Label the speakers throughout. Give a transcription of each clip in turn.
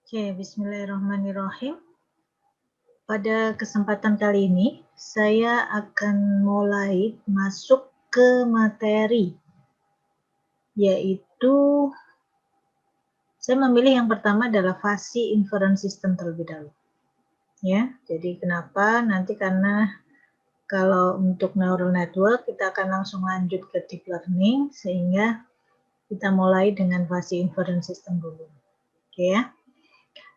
Speaker 1: Oke, bismillahirrahmanirrahim. Pada kesempatan kali ini, saya akan mulai masuk ke materi, yaitu saya memilih yang pertama adalah fasi inference system terlebih dahulu. Ya, jadi kenapa? Nanti karena kalau untuk neural network kita akan langsung lanjut ke deep learning, sehingga kita mulai dengan fasi inference system dulu. Oke ya.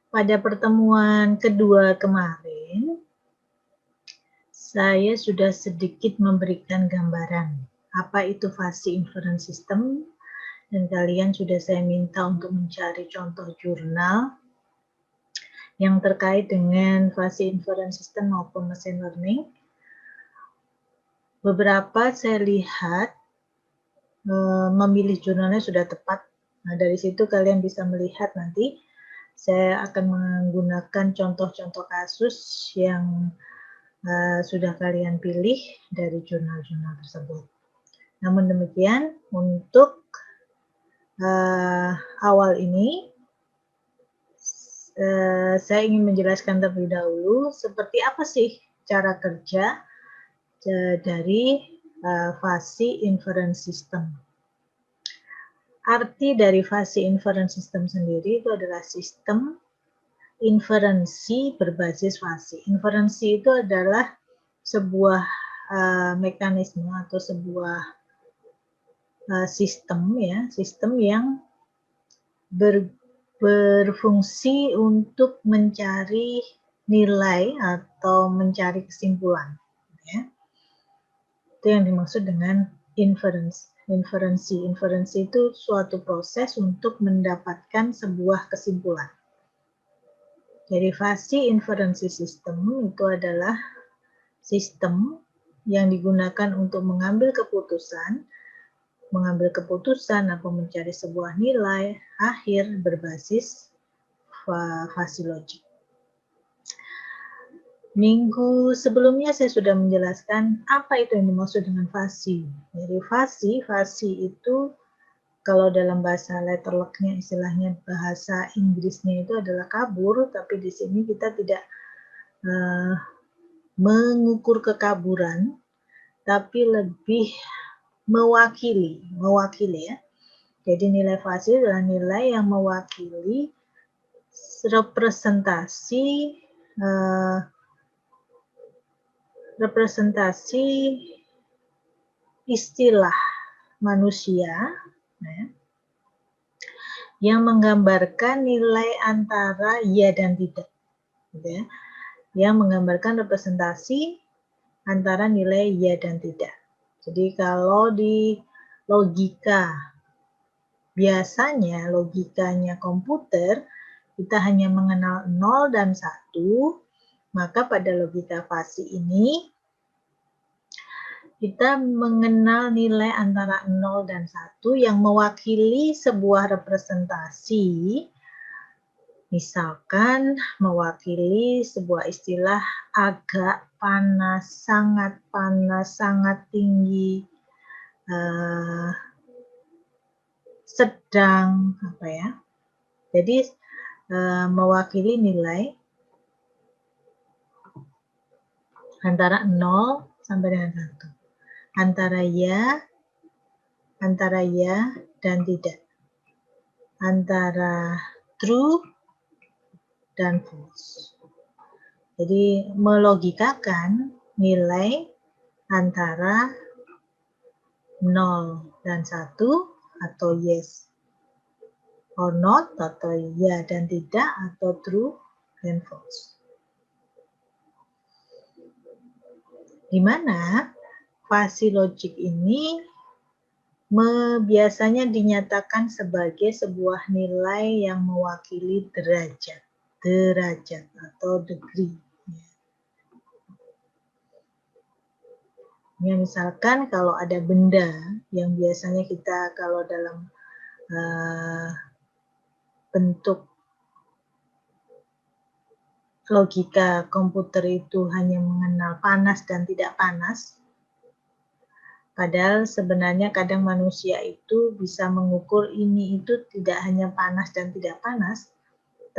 Speaker 1: Pada pertemuan kedua kemarin, saya sudah sedikit memberikan gambaran apa itu fasi inference system, dan kalian sudah saya minta untuk mencari contoh jurnal yang terkait dengan fasi inference system maupun machine learning. Beberapa saya lihat memilih jurnalnya sudah tepat. Nah, dari situ kalian bisa melihat nanti saya akan menggunakan contoh-contoh kasus yang sudah kalian pilih dari jurnal-jurnal tersebut. Namun demikian, untuk awal ini saya ingin menjelaskan terlebih dahulu seperti apa sih cara kerja dari fasi inference system. Arti dari fasi inference system sendiri itu adalah sistem inferensi berbasis fasi. Inferensi itu adalah sebuah mekanisme atau sebuah sistem yang berfungsi untuk mencari nilai atau mencari kesimpulan. Ya. Itu yang dimaksud dengan inference. Inferensi itu suatu proses untuk mendapatkan sebuah kesimpulan. Jadi fasi inferensi sistem itu adalah sistem yang digunakan untuk mengambil keputusan atau mencari sebuah nilai akhir berbasis fasi logik. Minggu sebelumnya saya sudah menjelaskan apa itu yang dimaksud dengan fasi. Jadi fasi itu kalau dalam bahasa letterlocknya, istilahnya bahasa Inggrisnya itu adalah kabur, tapi di sini kita tidak mengukur kekaburan, tapi lebih mewakili ya. Jadi nilai fasi adalah nilai yang mewakili representasi istilah manusia yang menggambarkan nilai antara ya dan tidak, gitu ya. Yang menggambarkan representasi antara nilai ya dan tidak. Jadi kalau di logika, biasanya logikanya komputer, kita hanya mengenal 0 dan 1, maka pada logika fasi ini, kita mengenal nilai antara 0 dan 1 yang mewakili sebuah representasi, misalkan mewakili sebuah istilah agak panas, sangat tinggi, sedang, jadi mewakili nilai antara 0 sampai dengan 1. Antara ya dan tidak. Antara true dan false. Jadi melogikakan nilai antara 0 dan 1 atau yes or not, atau ya dan tidak, atau true dan false. Di mana fasi logik ini biasanya dinyatakan sebagai sebuah nilai yang mewakili derajat atau degree. Ya, misalkan kalau ada benda yang biasanya kita kalau dalam bentuk logika komputer itu hanya mengenal panas dan tidak panas, padahal sebenarnya kadang manusia itu bisa mengukur ini itu tidak hanya panas dan tidak panas,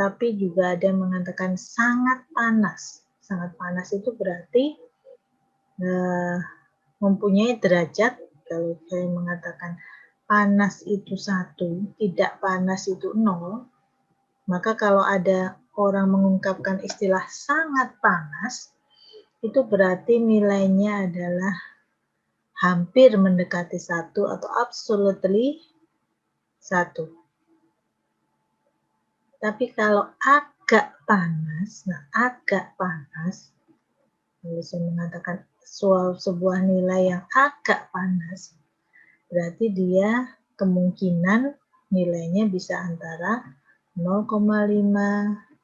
Speaker 1: tapi juga ada yang mengatakan sangat panas. Sangat panas itu berarti mempunyai derajat. Kalau saya mengatakan panas itu 1, tidak panas itu 0, maka kalau ada orang mengungkapkan istilah sangat panas, itu berarti nilainya adalah hampir mendekati 1 atau absolutely 1. Tapi kalau agak panas, nah agak panas, kalau saya mengatakan sebuah nilai yang agak panas, berarti dia kemungkinan nilainya bisa antara 0,5,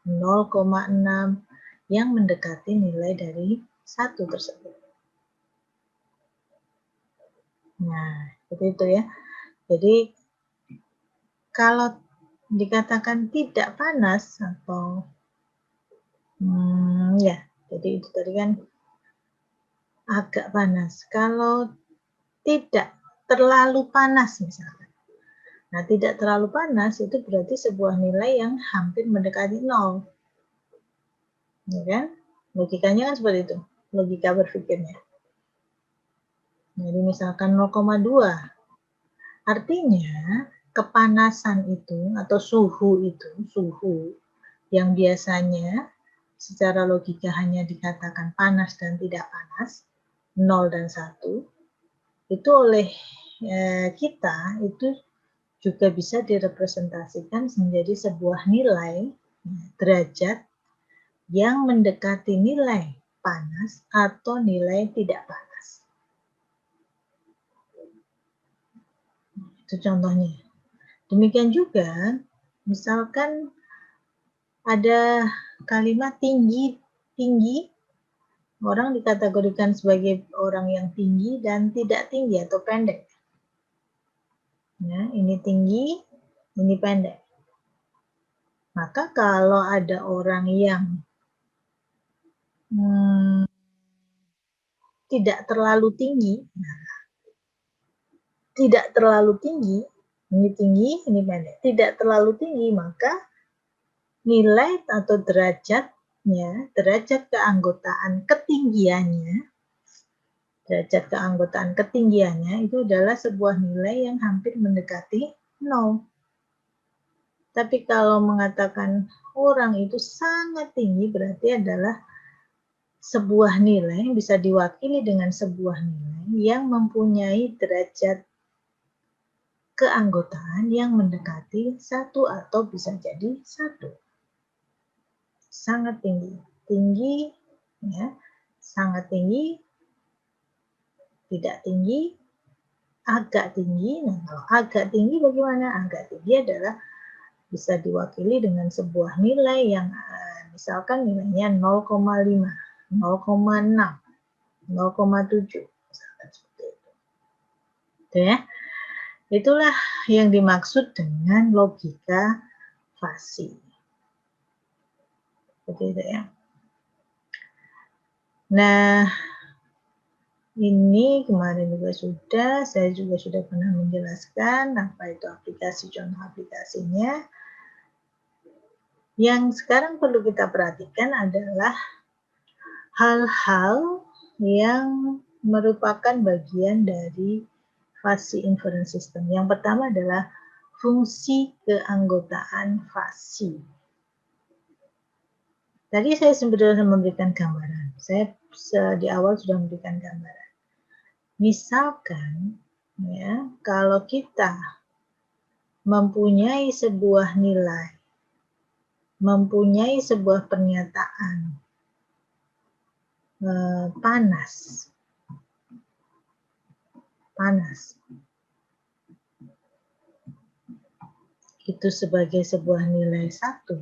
Speaker 1: 0,6 yang mendekati nilai dari 1 tersebut. Nah, seperti itu ya. Jadi kalau dikatakan tidak panas atau ya, jadi itu tadi kan agak panas. Kalau tidak terlalu panas misalkan. Nah, tidak terlalu panas itu berarti sebuah nilai yang hampir mendekati 0. Ya kan? Logikanya kan seperti itu. Logika berpikirnya. Jadi misalkan 0,2. Artinya kepanasan itu atau suhu yang biasanya secara logika hanya dikatakan panas dan tidak panas, 0 dan 1, itu oleh kita itu juga bisa direpresentasikan menjadi sebuah nilai derajat yang mendekati nilai panas atau nilai tidak panas. Itu contohnya. Demikian juga, misalkan ada kalimat tinggi, orang dikategorikan sebagai orang yang tinggi dan tidak tinggi atau pendek. Nah, ini tinggi, ini pendek. Maka kalau ada orang yang tidak terlalu tinggi, tidak terlalu tinggi, ini pendek, tidak terlalu tinggi, maka nilai atau derajatnya, derajat keanggotaan ketinggiannya itu adalah sebuah nilai yang hampir mendekati 0. Tapi kalau mengatakan orang itu sangat tinggi berarti adalah sebuah nilai yang bisa diwakili dengan sebuah nilai yang mempunyai derajat keanggotaan yang mendekati 1 atau bisa jadi 1. Sangat tinggi, ya, sangat tinggi, tidak tinggi, agak tinggi. Nah, kalau agak tinggi bagaimana? Agak tinggi adalah bisa diwakili dengan sebuah nilai yang misalkan nilainya 0,5, 0,6, 0,7, misalkan seperti itu. Oke, ya. Itulah yang dimaksud dengan logika fasi. Seperti itu ya. Nah, ini kemarin juga saya juga sudah pernah menjelaskan apa itu aplikasi, contoh aplikasinya. Yang sekarang perlu kita perhatikan adalah hal-hal yang merupakan bagian dari fasi inference system. Yang pertama adalah fungsi keanggotaan fasi. Tadi saya sebenarnya memberikan gambaran. Saya di awal sudah memberikan gambaran. Misalkan, ya, kalau kita mempunyai sebuah nilai, mempunyai sebuah pernyataan panas, itu sebagai sebuah nilai 1,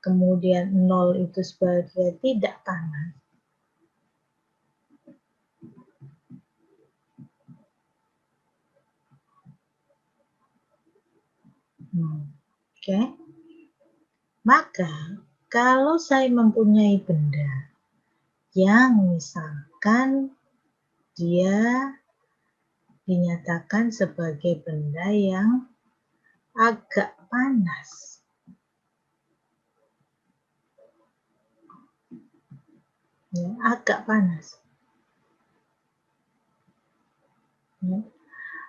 Speaker 1: kemudian 0 itu sebagai tidak panas. Oke. Maka kalau saya mempunyai benda yang misalkan dia dinyatakan sebagai benda yang agak panas. ya, agak panas. Ya.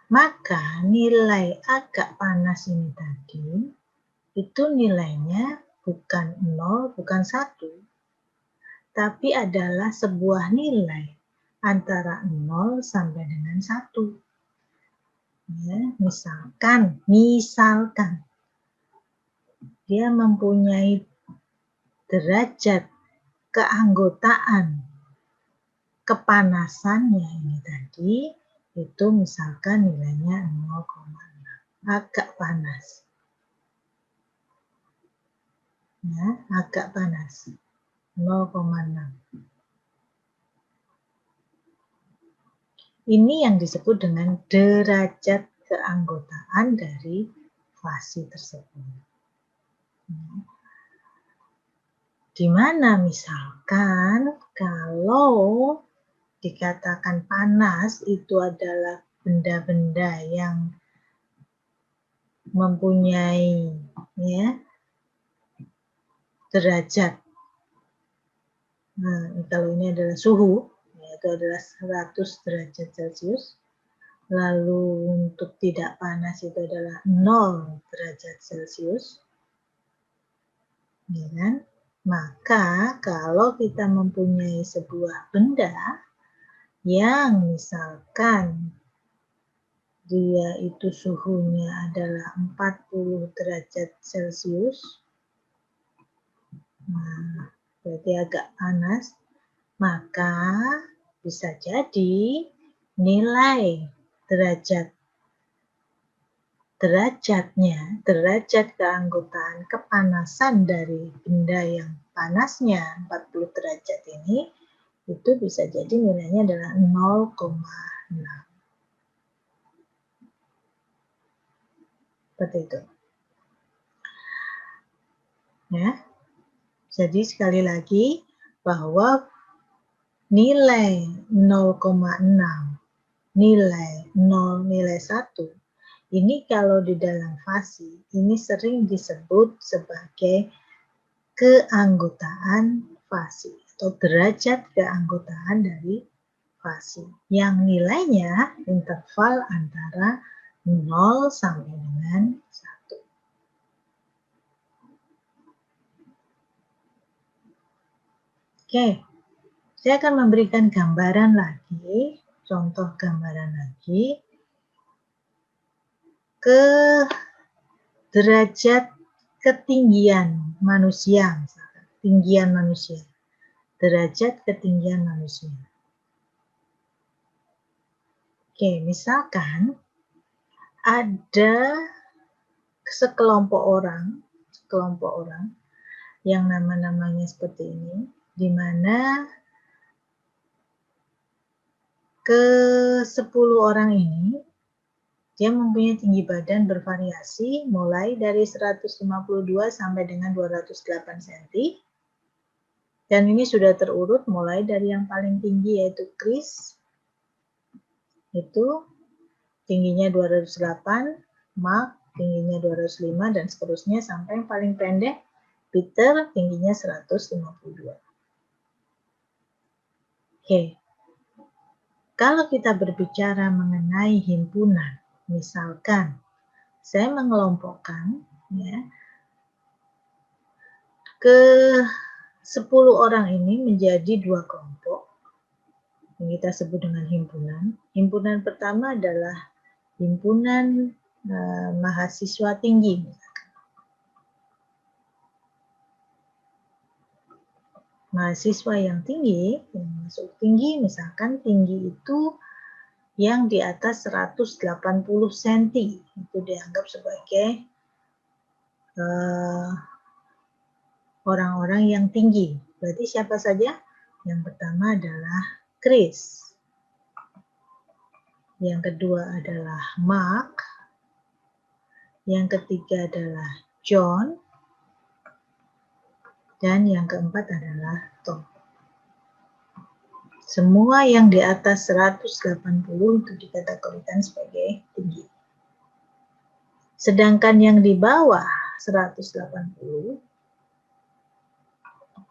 Speaker 1: Maka nilai agak panas ini tadi, itu nilainya bukan 0, bukan 1, tapi adalah sebuah nilai antara 0 sampai dengan 1. Ya, misalkan dia mempunyai derajat keanggotaan kepanasannya ini tadi, itu misalkan nilainya 0,6, agak panas. Ya, agak panas, 0,6. Ini yang disebut dengan derajat keanggotaan dari fasi tersebut. Di mana misalkan kalau dikatakan panas itu adalah benda-benda yang mempunyai ya derajat. Nah, kalau ini adalah suhu, yaitu adalah 100 derajat Celcius. Lalu untuk tidak panas itu adalah 0 derajat Celcius. Ya kan? Maka kalau kita mempunyai sebuah benda yang misalkan dia itu suhunya adalah 40 derajat Celcius, nah, berarti agak panas, maka bisa jadi nilai derajat keanggotaan kepanasan dari benda yang panasnya 40 derajat ini, itu bisa jadi nilainya adalah 0,6. Seperti itu. Ya. Jadi sekali lagi bahwa nilai 0,6, nilai 0, nilai 1, ini kalau di dalam fasi, ini sering disebut sebagai keanggotaan fasi atau derajat keanggotaan dari fasi yang nilainya interval antara 0 sampai dengan 1. Oke, saya akan memberikan gambaran lagi, contoh gambaran lagi ke derajat ketinggian manusia, misalkan, ketinggian manusia, derajat ketinggian manusia. Oke, misalkan ada sekelompok orang yang nama-namanya seperti ini, di mana ke-10 orang ini dia mempunyai tinggi badan bervariasi mulai dari 152 sampai dengan 208 cm. Dan ini sudah terurut mulai dari yang paling tinggi yaitu Chris, itu tingginya 208, Mark tingginya 205, dan seterusnya sampai yang paling pendek Peter tingginya 152. Oke, kalau kita berbicara mengenai himpunan, misalkan saya mengelompokkan ya, ke-10 orang ini menjadi 2 kelompok yang kita sebut dengan himpunan. Himpunan pertama adalah himpunan mahasiswa tinggi. Mahasiswa yang tinggi, yang masuk tinggi, misalkan tinggi itu yang di atas 180 cm, itu dianggap sebagai orang-orang yang tinggi. Berarti siapa saja? Yang pertama adalah Chris. Yang kedua adalah Mark. Yang ketiga adalah John. Dan yang keempat adalah Tom. Semua yang di atas 180 itu dikategorikan sebagai tinggi. Sedangkan yang di bawah 180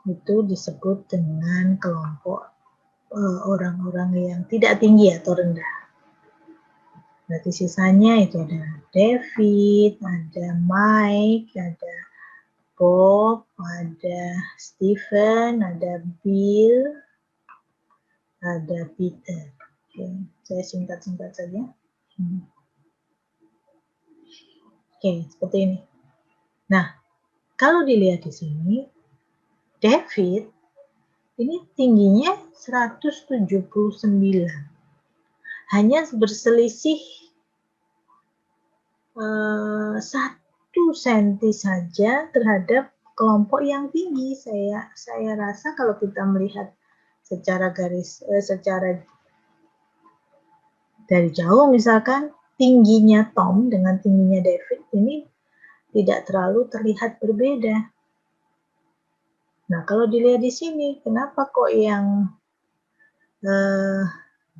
Speaker 1: itu disebut dengan kelompok orang-orang yang tidak tinggi atau rendah. Berarti sisanya itu ada David, ada Mike, ada Bob, ada Stephen, ada Bill, ada Peter. Oke, saya singkat-singkat saja. Oke, seperti ini. Nah, kalau dilihat di sini, David ini tingginya 179. Hanya berselisih 1 senti saja terhadap kelompok yang tinggi. Saya rasa kalau kita melihat secara secara dari jauh misalkan, tingginya Tom dengan tingginya David ini tidak terlalu terlihat berbeda. Nah, kalau dilihat di sini, kenapa kok yang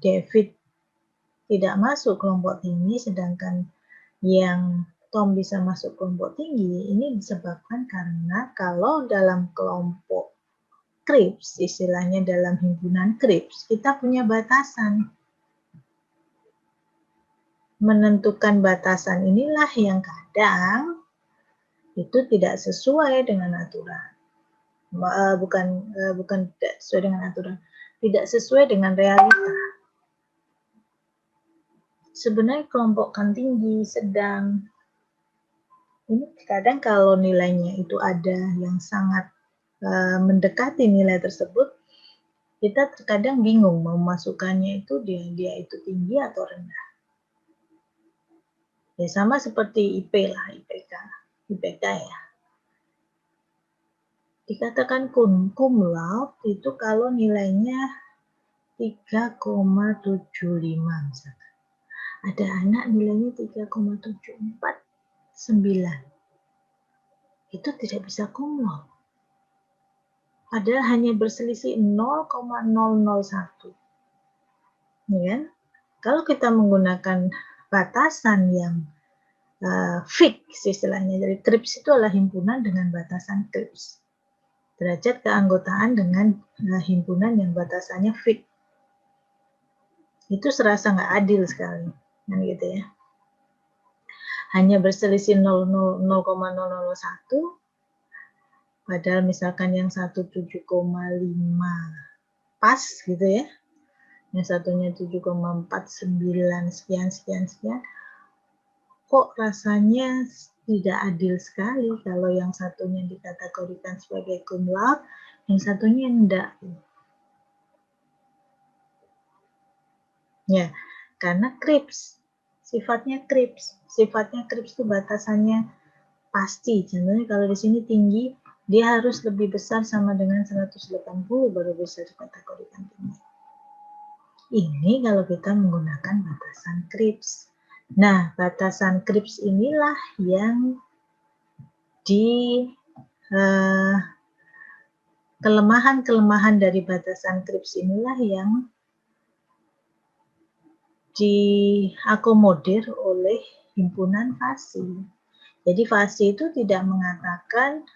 Speaker 1: David tidak masuk kelompok tinggi, sedangkan yang Tom bisa masuk kelompok tinggi? Ini disebabkan karena kalau dalam kelompok Cripps, istilahnya dalam himpunan Cripps, kita punya batasan. Menentukan batasan inilah yang kadang itu tidak sesuai dengan aturan. Bukan tidak sesuai dengan aturan, tidak sesuai dengan realita. Sebenarnya kelompokkan tinggi, sedang, ini kadang kalau nilainya itu ada yang sangat mendekati nilai tersebut, kita terkadang bingung mau masukkannya itu dia itu tinggi atau rendah. Ya sama seperti IP lah, IPK ya. Dikatakan cum laude itu kalau nilainya 3,75 misalkan. Ada anak nilainya 3,749. Itu tidak bisa cum laude. Padahal hanya berselisih 0,001. Ya kan? Kalau kita menggunakan batasan yang fix istilahnya, dari Cripps itu adalah himpunan dengan batasan Cripps. Derajat keanggotaan dengan himpunan yang batasannya fix. Itu serasa nggak adil sekali, kan gitu ya. Hanya berselisih 0,001, padahal misalkan yang 7,5 pas gitu ya, yang satunya 7,49 sekian, kok rasanya tidak adil sekali kalau yang satunya dikategorikan sebagai cum laude, yang satunya enggak. Ya, karena Cripps, sifatnya Cripps itu batasannya pasti. Contohnya kalau di sini tinggi, dia harus lebih besar sama dengan 180 baru bisa dikategorikan tinggi. Ini kalau kita menggunakan batasan Cripps. Nah, batasan Cripps inilah yang kelemahan-kelemahan dari batasan Cripps inilah yang diakomodir oleh himpunan FASI. Jadi FASI itu tidak mengatakan,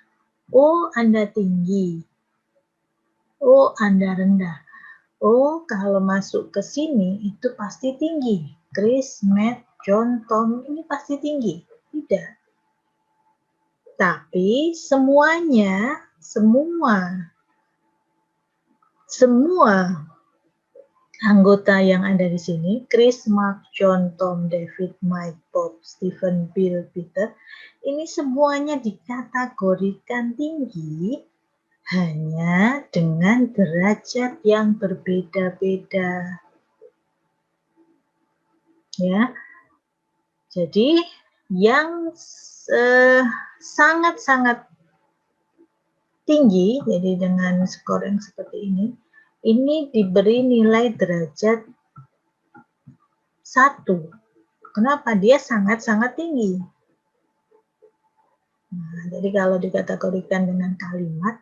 Speaker 1: oh Anda tinggi, oh Anda rendah, oh kalau masuk ke sini itu pasti tinggi. Chris, Matt, John, Tom ini pasti tinggi. Tidak. Tapi semua anggota yang ada di sini, Chris, Mark, John, Tom, David, Mike, Bob, Stephen, Bill, Peter, ini semuanya dikategorikan tinggi hanya dengan derajat yang berbeda-beda. Ya. Jadi yang sangat-sangat tinggi, jadi dengan skor yang seperti ini diberi nilai derajat 1. Kenapa? Dia sangat-sangat tinggi. Nah, jadi kalau dikategorikan dengan kalimat,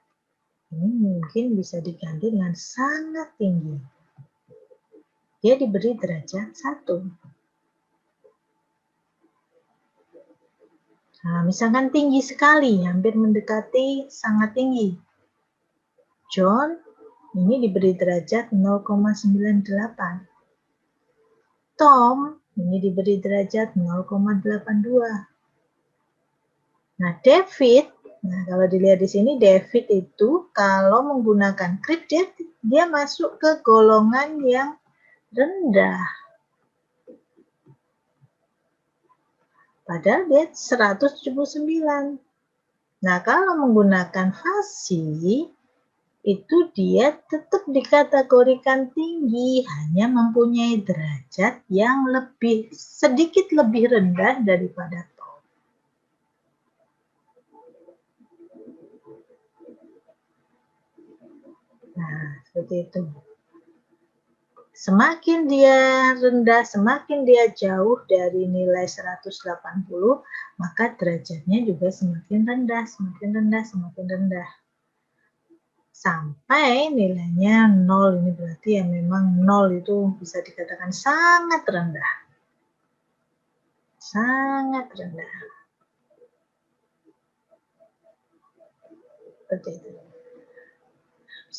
Speaker 1: ini mungkin bisa diganti dengan sangat tinggi. Dia diberi derajat 1. Nah, misalkan tinggi sekali, hampir mendekati sangat tinggi. John ini diberi derajat 0,98. Tom ini diberi derajat 0,82. Nah, David, nah kalau dilihat di sini, David itu kalau menggunakan krip dia masuk ke golongan yang rendah. Padahal dia 179. Nah, kalau menggunakan fasi, itu dia tetap dikategorikan tinggi, hanya mempunyai derajat yang sedikit lebih rendah daripada Tom. Nah, seperti itu. Semakin dia rendah, semakin dia jauh dari nilai 180, maka derajatnya juga semakin rendah, semakin rendah, semakin rendah. Sampai nilainya 0, ini berarti ya memang 0 itu bisa dikatakan sangat rendah. Sangat rendah. Seperti itu.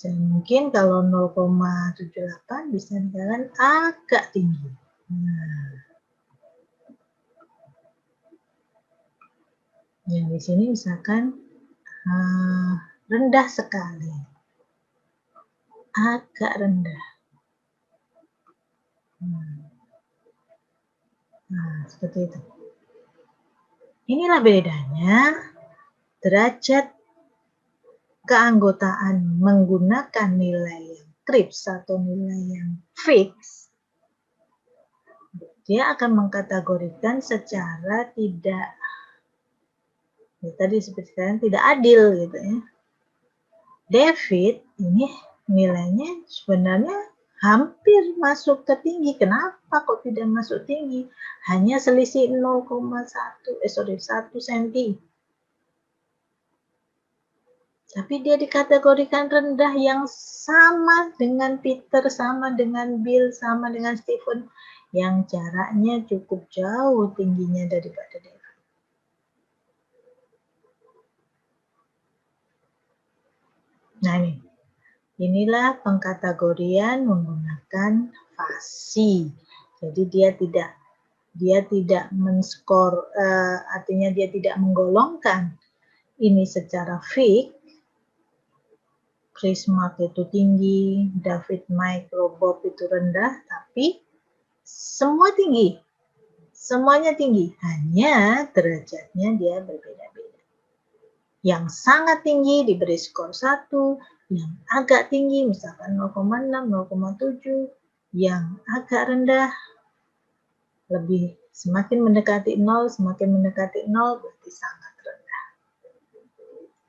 Speaker 1: Mungkin kalau 0,78 bisa dikatakan agak tinggi. Nah, yang di sini misalkan rendah sekali, agak rendah. Nah, seperti itu. Inilah bedanya derajat keanggotaan menggunakan nilai yang CRISP atau nilai yang fix. Dia akan mengkategorikan secara tidak, ya tadi seperti kalian, tidak adil gitu ya. David ini nilainya sebenarnya hampir masuk ke tinggi. Kenapa kok tidak masuk tinggi? Hanya selisih 1 cm. Tapi dia dikategorikan rendah, yang sama dengan Peter, sama dengan Bill, sama dengan Stephen, yang jaraknya cukup jauh tingginya daripada dia. Nah inilah pengkategorian menggunakan fasi. Jadi dia tidak men-skor, artinya dia tidak menggolongkan ini secara fix. Chris Mark itu tinggi, David, Mike, Bob itu rendah, tapi semua tinggi. Semuanya tinggi, hanya derajatnya dia berbeda-beda. Yang sangat tinggi diberi skor 1, yang agak tinggi misalkan 0,6, 0,7, yang agak rendah semakin mendekati 0, semakin mendekati 0 berarti sangat rendah.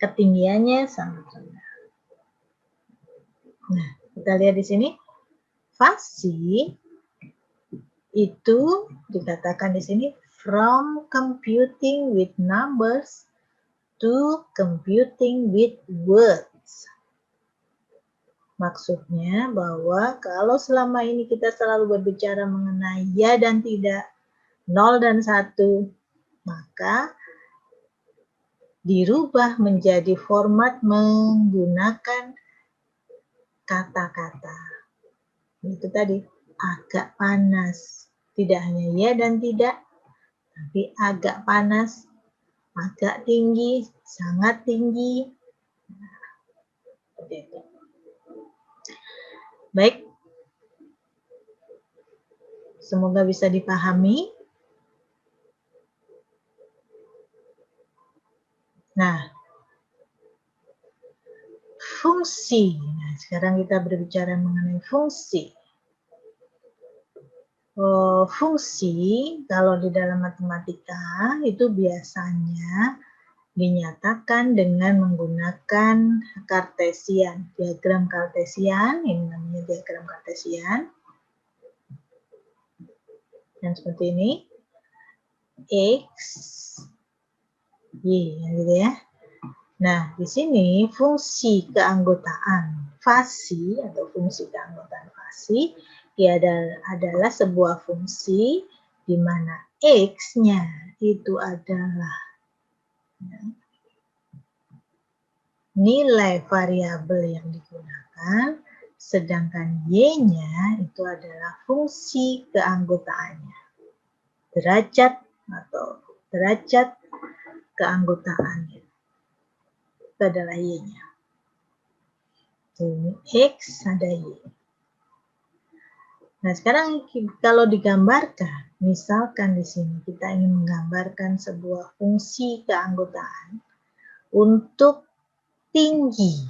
Speaker 1: Ketinggiannya sangat rendah. Nah, kita lihat di sini fasi itu dikatakan di sini from computing with numbers to computing with words. Maksudnya bahwa kalau selama ini kita selalu berbicara mengenai ya dan tidak, 0 dan 1, maka dirubah menjadi format menggunakan kata-kata. Itu tadi, agak panas. Tidak hanya ya dan tidak, tapi agak panas, agak tinggi, sangat tinggi. Seperti itu. Baik, semoga bisa dipahami. Nah, fungsi. Nah, sekarang kita berbicara mengenai fungsi. Fungsi kalau di dalam matematika itu biasanya dinyatakan dengan menggunakan Kartesian, diagram Kartesian, ini namanya diagram Kartesian. Dan seperti ini, X, Y, gitu ya. Nah, di sini fungsi keanggotaan fasi atau fungsi keanggotaan fasi adalah sebuah fungsi di mana X-nya itu adalah nilai variabel yang digunakan, sedangkan Y-nya itu adalah fungsi keanggotaannya. Derajat atau derajat keanggotaannya. Itu adalah Y-nya. Ini X ada Y. Nah, sekarang kalau digambarkan, misalkan di sini kita ingin menggambarkan sebuah fungsi keanggotaan untuk tinggi,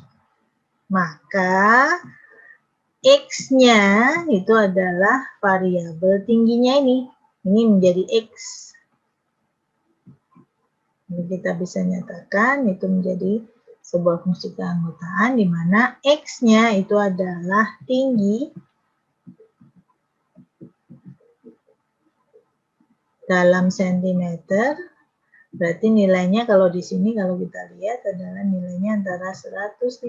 Speaker 1: maka X-nya itu adalah variabel tingginya ini. Ini menjadi X. Jadi kita bisa nyatakan itu menjadi sebuah fungsi keanggotaan di mana X-nya itu adalah tinggi dalam sentimeter. Berarti nilainya kalau di sini kalau kita lihat adalah nilainya antara 152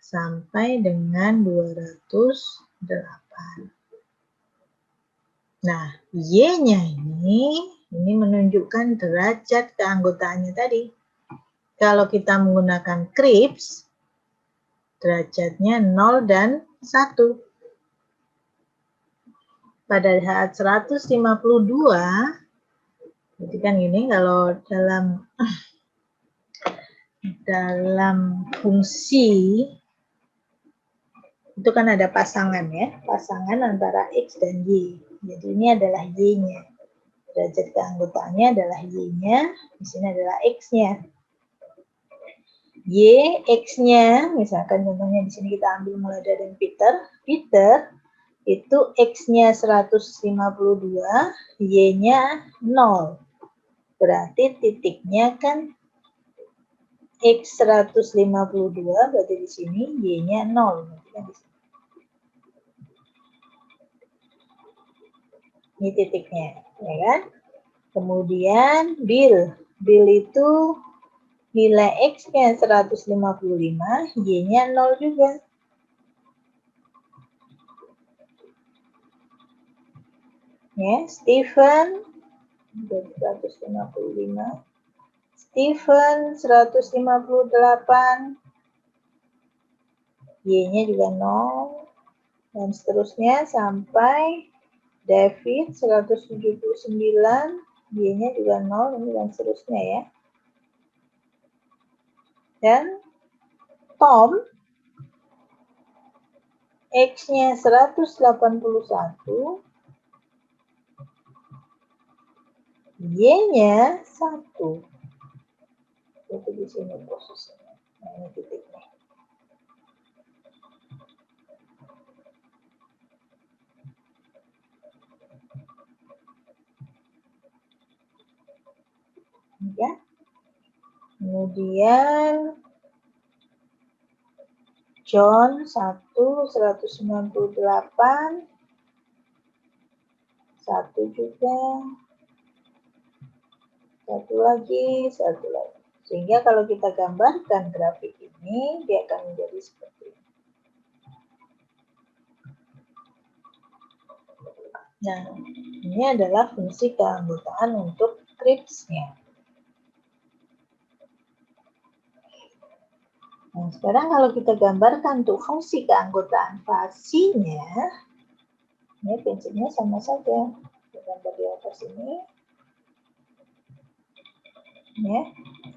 Speaker 1: sampai dengan 208. Nah, Y-nya ini menunjukkan derajat keanggotaannya tadi. Kalau kita menggunakan Krips, derajatnya 0 dan 1. Pada saat 152, jadi kan ini kalau dalam fungsi itu kan ada pasangan ya, pasangan antara X dan Y. Jadi ini adalah Y-nya. Derajat keanggotaannya adalah Y-nya, di sini adalah X-nya. Y, X-nya, misalkan contohnya di sini kita ambil mulai dari Peter. Peter itu X-nya 152, Y-nya 0. Berarti titiknya kan X 152, berarti di sini Y-nya 0. Ini titiknya, ya kan? Kemudian Bill. Bill itu nilai X-nya 155, Y-nya 0 juga. Ya, Stephen 155. Stephen 158. Y-nya juga 0. Dan seterusnya sampai David 179. Y-nya juga 0. Ini dan seterusnya ya. Dan Tom X-nya 181. Y-nya 1. Itu di sini posisinya. Nah, ini titiknya. Ya. Kemudian John 198. 1 juga. Satu lagi. Sehingga kalau kita gambarkan grafik ini, dia akan menjadi seperti ini. Nah, ini adalah fungsi keanggotaan untuk Krips-nya. Nah, sekarang kalau kita gambarkan untuk fungsi keanggotaan fasinya, ini prinsipnya sama saja. Kita gambar di atas ini. Ya.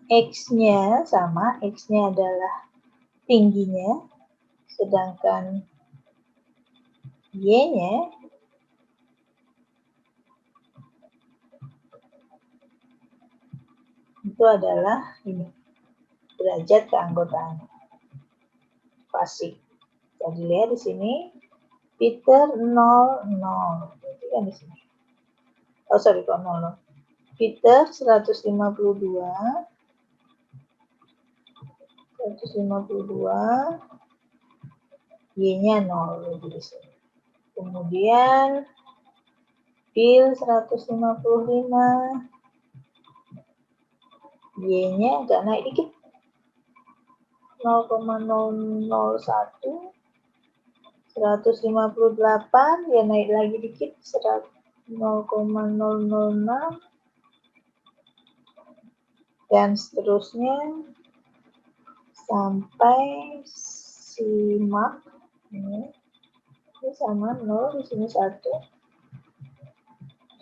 Speaker 1: X-nya sama, X-nya adalah tingginya, sedangkan Y-nya itu adalah ini, derajat keanggotaan fasi. Jadi lihat di sini, Peter 00. Berarti kan di sini. Oh sorry, kok 00. Peter 152. 152. Y-nya 0 di sini. Kemudian Bill 155. Y-nya agak naik dikit. 0,001. 158, ya naik lagi dikit. 0,006. Dan seterusnya sampai si mark ini sama 0, di sini 1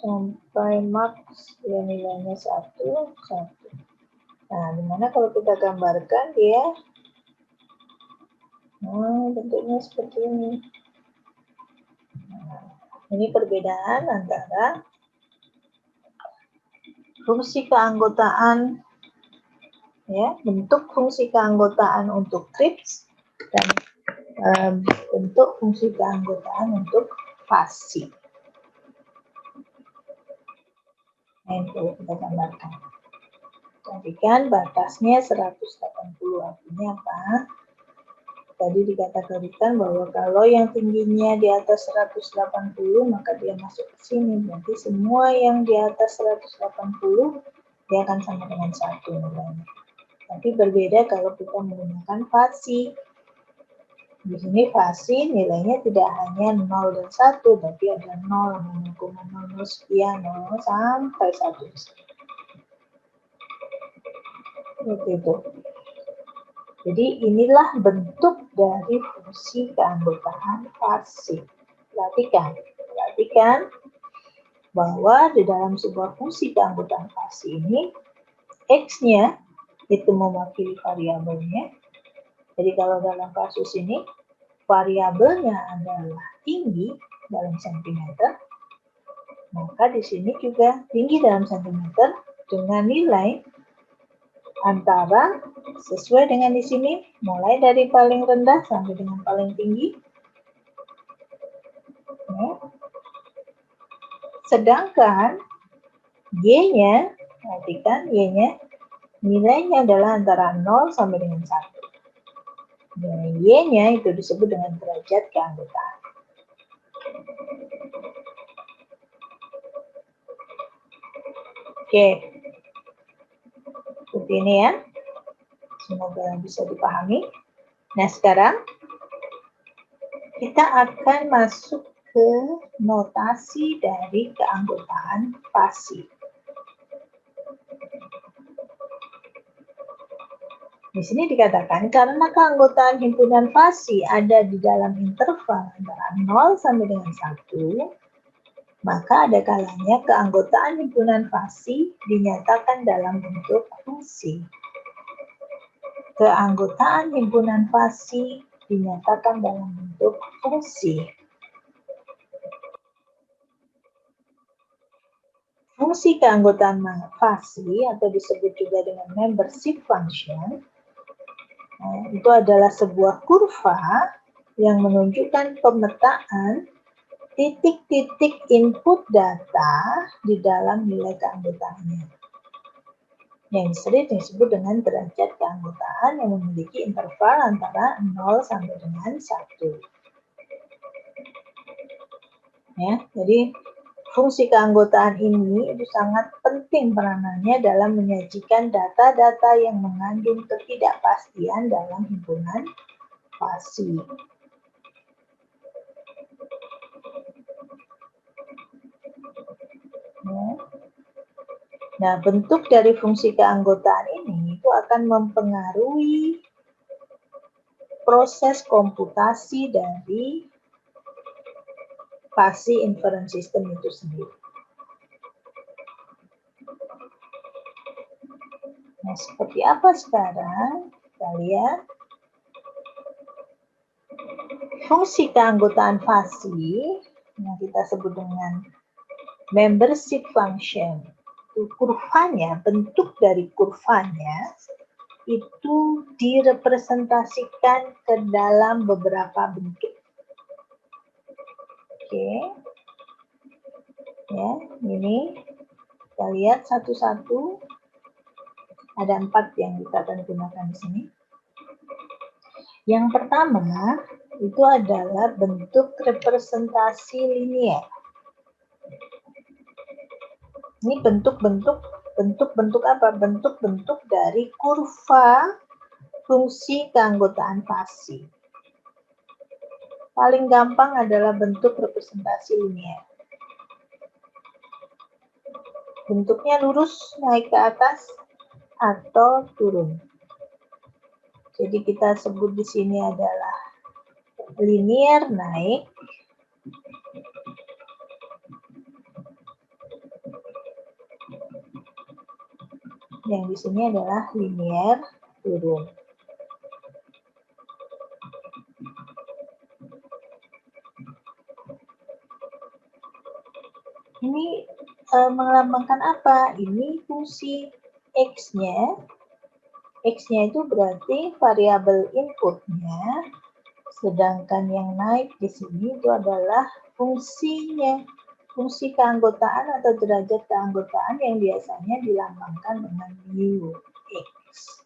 Speaker 1: sampai max ya nilainya 1, 1. Nah, dimana kalau kita gambarkan dia bentuknya seperti ini. Nah, ini perbedaan antara fungsi keanggotaan, ya, bentuk fungsi keanggotaan untuk CRISP dan bentuk fungsi keanggotaan untuk FASI. Nah, itu kita gambarkan. Jadi kan batasnya 180, artinya apa? Tadi dikategorikan bahwa kalau yang tingginya di atas 180 maka dia masuk ke sini. Berarti semua yang di atas 180 dia akan sama dengan 1 nilainya. Tapi berbeda kalau kita menggunakan FASI. Di sini FASI nilainya tidak hanya 0 dan 1, tapi ada 0, 0,00 sekian, 0 sampai 1. Seperti itu. Jadi inilah bentuk dari fungsi keanggotaan FASI. Perhatikan bahwa di dalam sebuah fungsi keanggotaan FASI ini, X-nya itu mewakili variabelnya. Jadi kalau dalam kasus ini, variabelnya adalah tinggi dalam sentimeter, maka di sini juga tinggi dalam sentimeter dengan nilai antara sesuai dengan di sini, mulai dari paling rendah sampai dengan paling tinggi. Ya. Sedangkan Y-nya, perhatikan Y-nya, nilainya adalah antara 0 sampai dengan 1. Dan Y-nya itu disebut dengan derajat keanggotaan. Oke. Seperti ini ya. Semoga bisa dipahami. Nah, sekarang kita akan masuk ke notasi dari keanggotaan FASI. Di sini dikatakan karena keanggotaan himpunan FASI ada di dalam interval antara 0 sampai dengan 1, maka ada kalanya keanggotaan himpunan FASI dinyatakan dalam bentuk fungsi. Keanggotaan himpunan FASI dinyatakan dalam bentuk fungsi. Fungsi keanggotaan FASI atau disebut juga dengan membership function, itu adalah sebuah kurva yang menunjukkan pemetaan titik-titik input data di dalam nilai keanggotaannya. Yang sering disebut dengan derajat keanggotaan yang memiliki interval antara 0 sampai dengan 1. Ya, jadi fungsi keanggotaan ini itu sangat penting peranannya dalam menyajikan data-data yang mengandung ketidakpastian dalam himpunan FASI. Ya. Nah, bentuk dari fungsi keanggotaan ini itu akan mempengaruhi proses komputasi dari FASI inference system itu sendiri. Nah, seperti apa sekarang? Kita lihat. Fungsi keanggotaan FASI yang kita sebut dengan membership function. Itu kurvanya, bentuk dari kurvanya itu direpresentasikan ke dalam beberapa bentuk. Oke. Ya, ini kita lihat satu-satu. Ada 4 yang kita akan gunakan di sini. Yang pertama itu adalah bentuk representasi linier. Ini bentuk-bentuk apa? Bentuk-bentuk dari kurva fungsi keanggotaan FASI. Paling gampang adalah bentuk representasi linier. Bentuknya lurus naik ke atas atau turun. Oke. Jadi kita sebut di sini adalah linear naik. Yang di sini adalah linear turun. Ini melambangkan apa? Ini fungsi X-nya. X-nya itu berarti variabel inputnya, sedangkan yang naik di sini itu adalah fungsinya, fungsi keanggotaan atau derajat keanggotaan yang biasanya dilambangkan dengan mu X.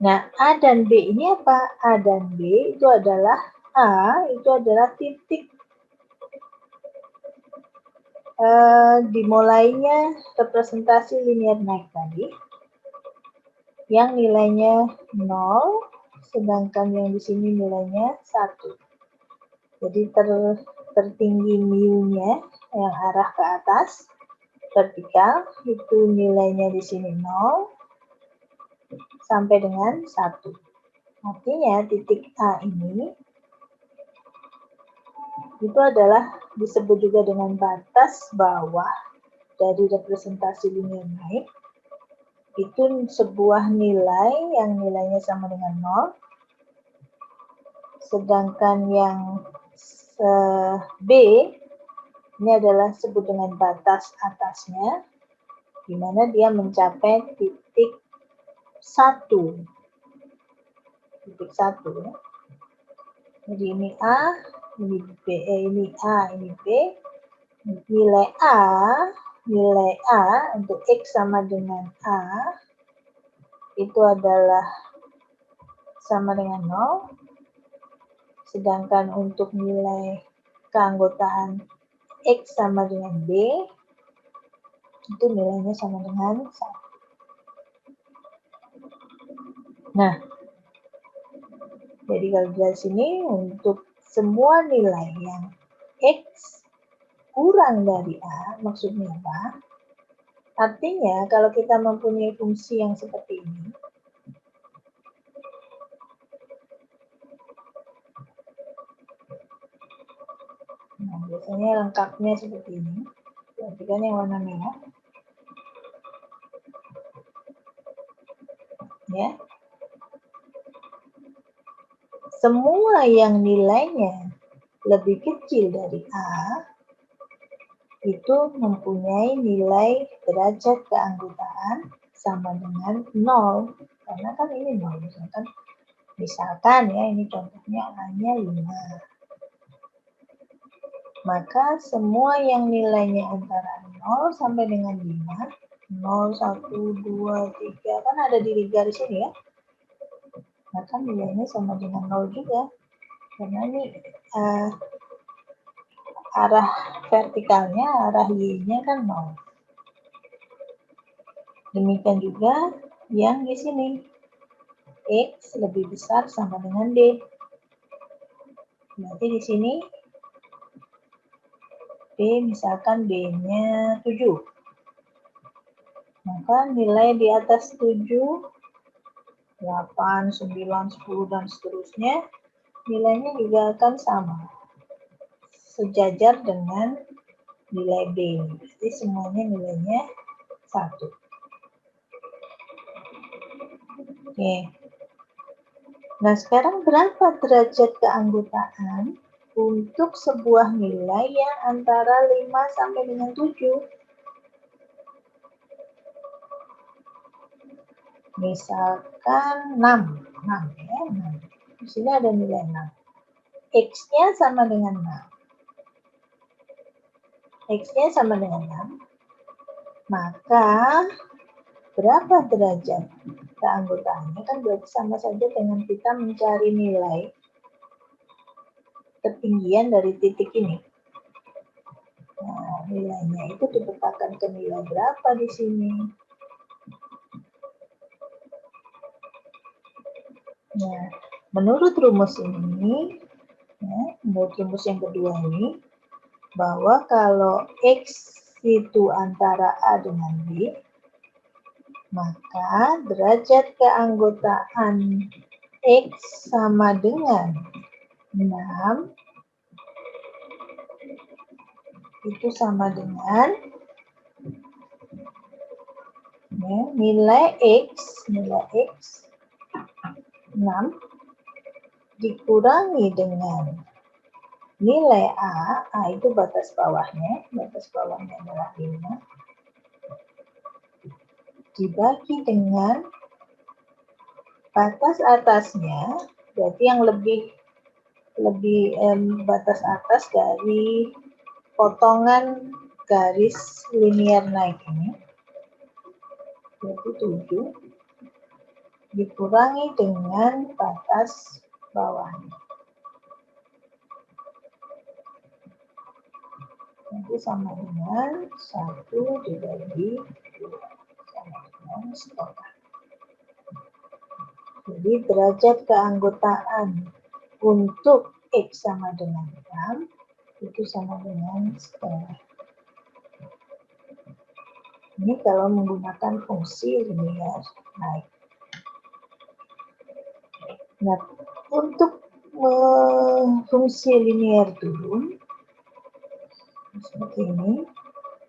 Speaker 1: Nah, A dan B ini apa? A dan B itu adalah A itu adalah titik dimulainya representasi linear naik tadi yang nilainya 0, sedangkan yang di sini nilainya 1. Jadi tertinggi mu-nya yang arah ke atas vertikal itu nilainya di sini 0 sampai dengan 1. Artinya titik A ini itu adalah disebut juga dengan batas bawah dari representasi linear naik. Itu sebuah nilai yang nilainya sama dengan 0. Sedangkan yang B ini adalah disebut dengan batas atasnya, di mana dia mencapai titik 1. Titik 1 ya. Jadi ini A, ini B, ini A, ini B. Nilai A untuk X sama dengan A itu adalah sama dengan 0. Sedangkan untuk nilai keanggotaan X sama dengan B itu nilainya sama dengan 1. Nah, jadi kalau dari sini untuk semua nilai yang X kurang dari A, maksudnya apa? Artinya kalau kita mempunyai fungsi yang seperti ini, nah biasanya lengkapnya seperti ini, perhatikan yang warna merah, ya. Semua yang nilainya lebih kecil dari A, itu mempunyai nilai derajat keanggotaan sama dengan 0. Karena kan ini 0. Misalkan ya, ini contohnya A-nya 5. Maka semua yang nilainya antara 0 sampai dengan 5, 0, 1, 2, 3, kan ada di garis ini ya. Maka nilainya sama dengan 0 juga. Karena ini arah vertikalnya, arah Y-nya kan 0. Demikian juga yang di sini. X lebih besar sama dengan D. Berarti di sini B misalkan B-nya 7. Maka nilai di atas 7, 8, 9, 10, dan seterusnya, nilainya juga akan sama. Sejajar dengan nilai B. Jadi semuanya nilainya 1. Oke. Nah, sekarang berapa derajat keanggotaan untuk sebuah nilai yang antara 5 sampai dengan 7? Misalkan 6 ya, 6. Di sini ada nilai 6. X-nya sama dengan 6. X-nya sama dengan 6. Maka berapa derajat keanggotaannya? Kan berarti sama saja dengan kita mencari nilai ketinggian dari titik ini. Nah, nilainya itu dipetakan ke nilai berapa di sini? Nah, menurut rumus ini, ya, menurut rumus yang kedua ini, bahwa kalau X itu antara A dengan B, Maka derajat keanggotaan X sama dengan 6 itu sama dengan nilai X 6 dikurangi dengan nilai A itu batas bawahnya adalah 5, dibagi dengan batas atasnya, berarti yang lebih batas atas dari potongan garis linier naik ini, berarti 7, dikurangi dengan batas bawahnya. Nanti sama dengan 1 dibagi 2, sama dengan setengah. Jadi derajat keanggotaan untuk X sama dengan 6 itu sama dengan setengah. Ini kalau menggunakan fungsi linier naik. Nah, untuk fungsi linier turun seperti ini,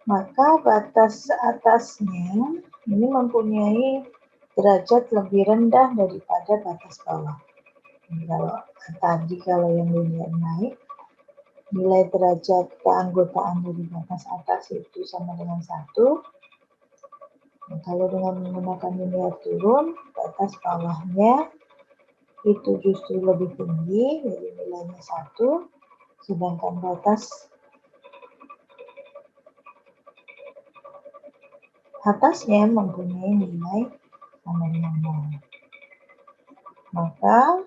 Speaker 1: maka batas atasnya ini mempunyai derajat lebih rendah daripada batas bawah. Kalau yang linier naik, nilai derajat keanggotaan dari batas atas itu sama dengan 1. Nah, kalau dengan menggunakan linier turun, batas bawahnya itu justru lebih tinggi, jadi nilainya 1, sedangkan batas atasnya mempunyai nilai sama dengan 0. Maka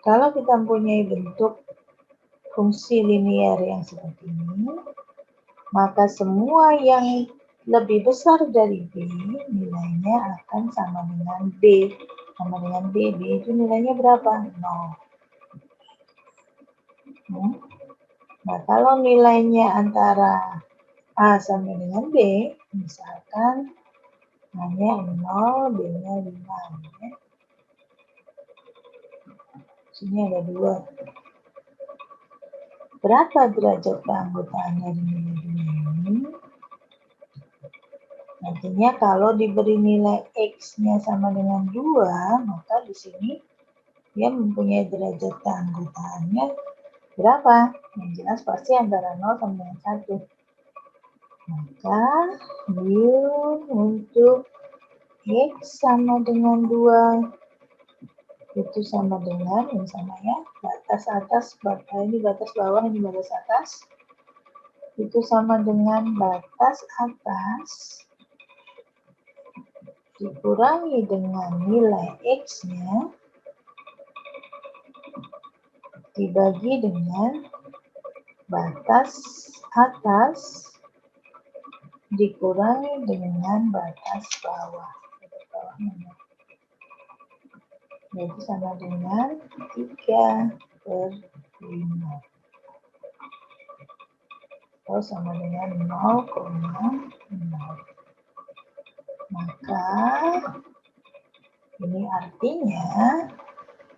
Speaker 1: kalau kita mempunyai bentuk fungsi linier yang seperti ini, maka semua yang lebih besar dari B nilainya akan sama dengan B. Sama dengan B. B itu nilainya berapa? 0. Nah, kalau nilainya antara A sama dengan B, misalkan hanya 0, B-nya 5. Ya. Sini ada 2. Berapa derajat keanggotaan dari nilai ini? Artinya kalau diberi nilai X-nya sama dengan 2, maka di sini dia mempunyai derajat keanggotaannya berapa? Yang jelas pasti antara 0 sama dengan 1. Maka untuk X sama dengan 2 itu sama dengan, ini sama ya, batas atas, ini batas bawah, ini batas atas, itu sama dengan batas atas dikurangi dengan nilai X-nya dibagi dengan batas atas dikurangi dengan batas bawah. Jadi sama dengan 3/5. Atau sama dengan 0,0. Maka ini artinya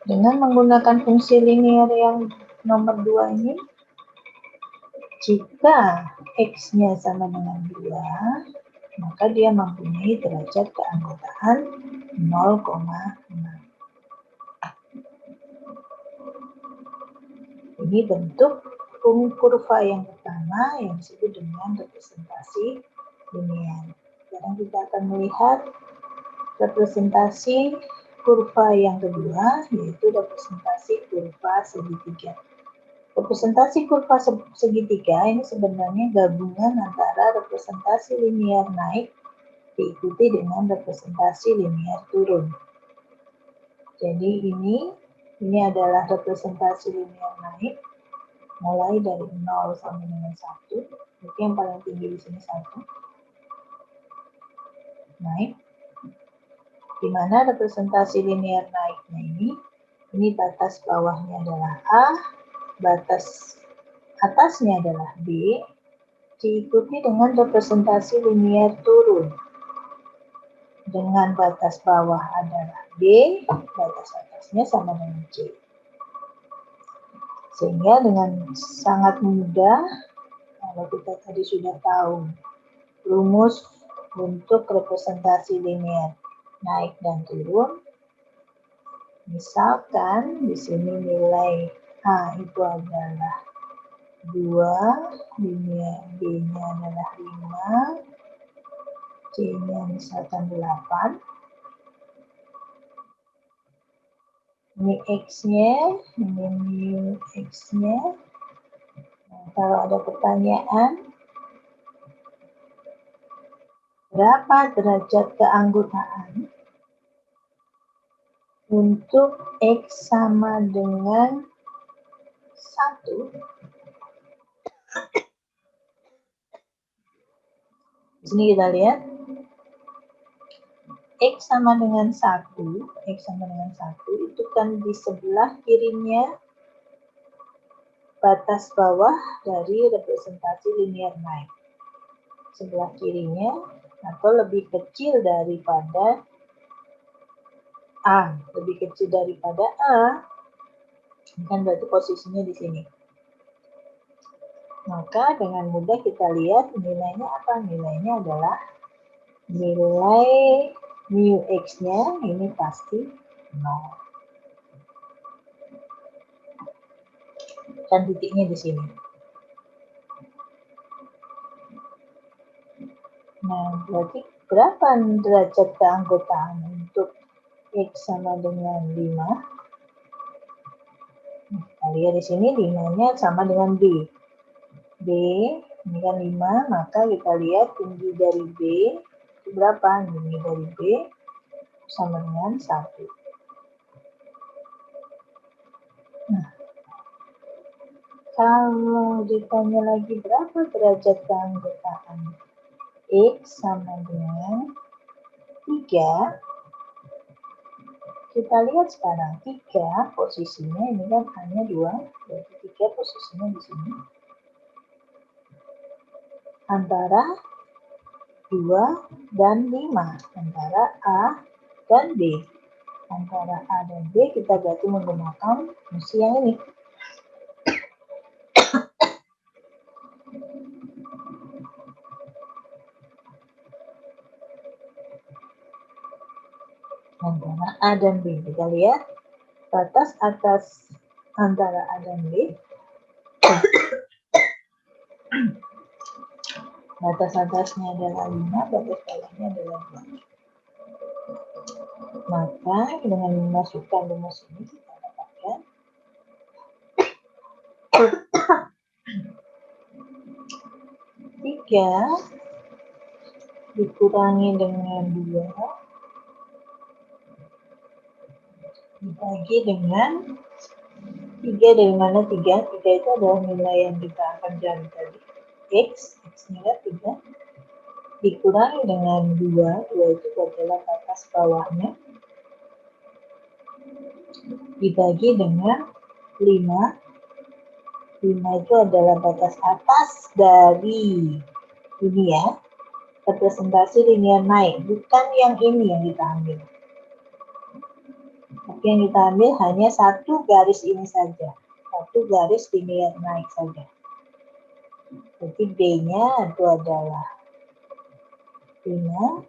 Speaker 1: dengan menggunakan fungsi linier yang nomor 2 ini, jika X-nya sama dengan 2, maka dia mempunyai derajat keanggotaan 0,6. Ini bentuk kurva yang pertama yang disebut dengan representasi linier. Sekarang kita akan melihat representasi kurva yang kedua, yaitu representasi kurva segitiga. Representasi kurva segitiga ini sebenarnya gabungan antara representasi linier naik diikuti dengan representasi linier turun. Jadi ini adalah representasi linier naik, mulai dari 0 sampai dengan 1. Jadi yang paling tinggi di sini 1. Naik. Di mana representasi linier naiknya ini batas bawahnya adalah A, batas atasnya adalah B, diikuti dengan representasi linier turun. dengan batas bawah adalah B, batas atasnya sama dengan C. Sehingga dengan sangat mudah, kalau kita tadi sudah tahu rumus untuk representasi linear naik dan turun, misalkan di sini nilai A itu adalah 2, linear B-nya adalah 5, C-nya misalkan 8, ini X-nya, ini mu X-nya. Nah, kalau ada pertanyaan, berapa derajat keanggotaan untuk X sama dengan 1? Di sini kita lihat X sama dengan 1, X sama dengan 1 itu kan di sebelah kirinya batas bawah dari representasi linear naik. Sebelah kirinya atau lebih kecil daripada A, lebih kecil daripada A, kan berarti posisinya di sini. Maka dengan mudah kita lihat nilainya apa? Nilainya adalah nilai mu X-nya ini pasti 0. Dan titiknya di sini. Nah, berarti berapa derajat keanggotaan untuk X sama dengan 5? Kita lihat di sini 5-nya sama dengan B. B, ini kan 5, maka kita lihat tinggi dari B itu berapa? Tinggi dari B sama dengan 1. Nah, kalau ditanya lagi berapa derajat keanggotaan X sama dengan 3, kita lihat sekarang 3 posisinya ini kan hanya 2, berarti 3 posisinya di sini. Antara 2 dan 5, antara A dan B. Antara A dan B kita berarti menggunakan fungsi yang ini. Antara A dan B. Kita lihat batas atas antara A dan B. Batas atasnya adalah 5, batas bawahnya adalah 2. Maka dengan memasukkan rumus ini kita dapatkan 3 dikurangi dengan 2 dibagi dengan 3 dari mana 3? 3 itu adalah nilai yang kita akan cari tadi. X-nya 3 dikurangi dengan 2 itu adalah batas bawahnya, dibagi dengan 5 itu adalah batas atas dari ini ya, representasi linear naik, bukan yang ini yang kita ambil. Tapi yang kita ambil hanya satu garis ini saja, satu garis linear naik saja. Jadi B-nya itu adalah 5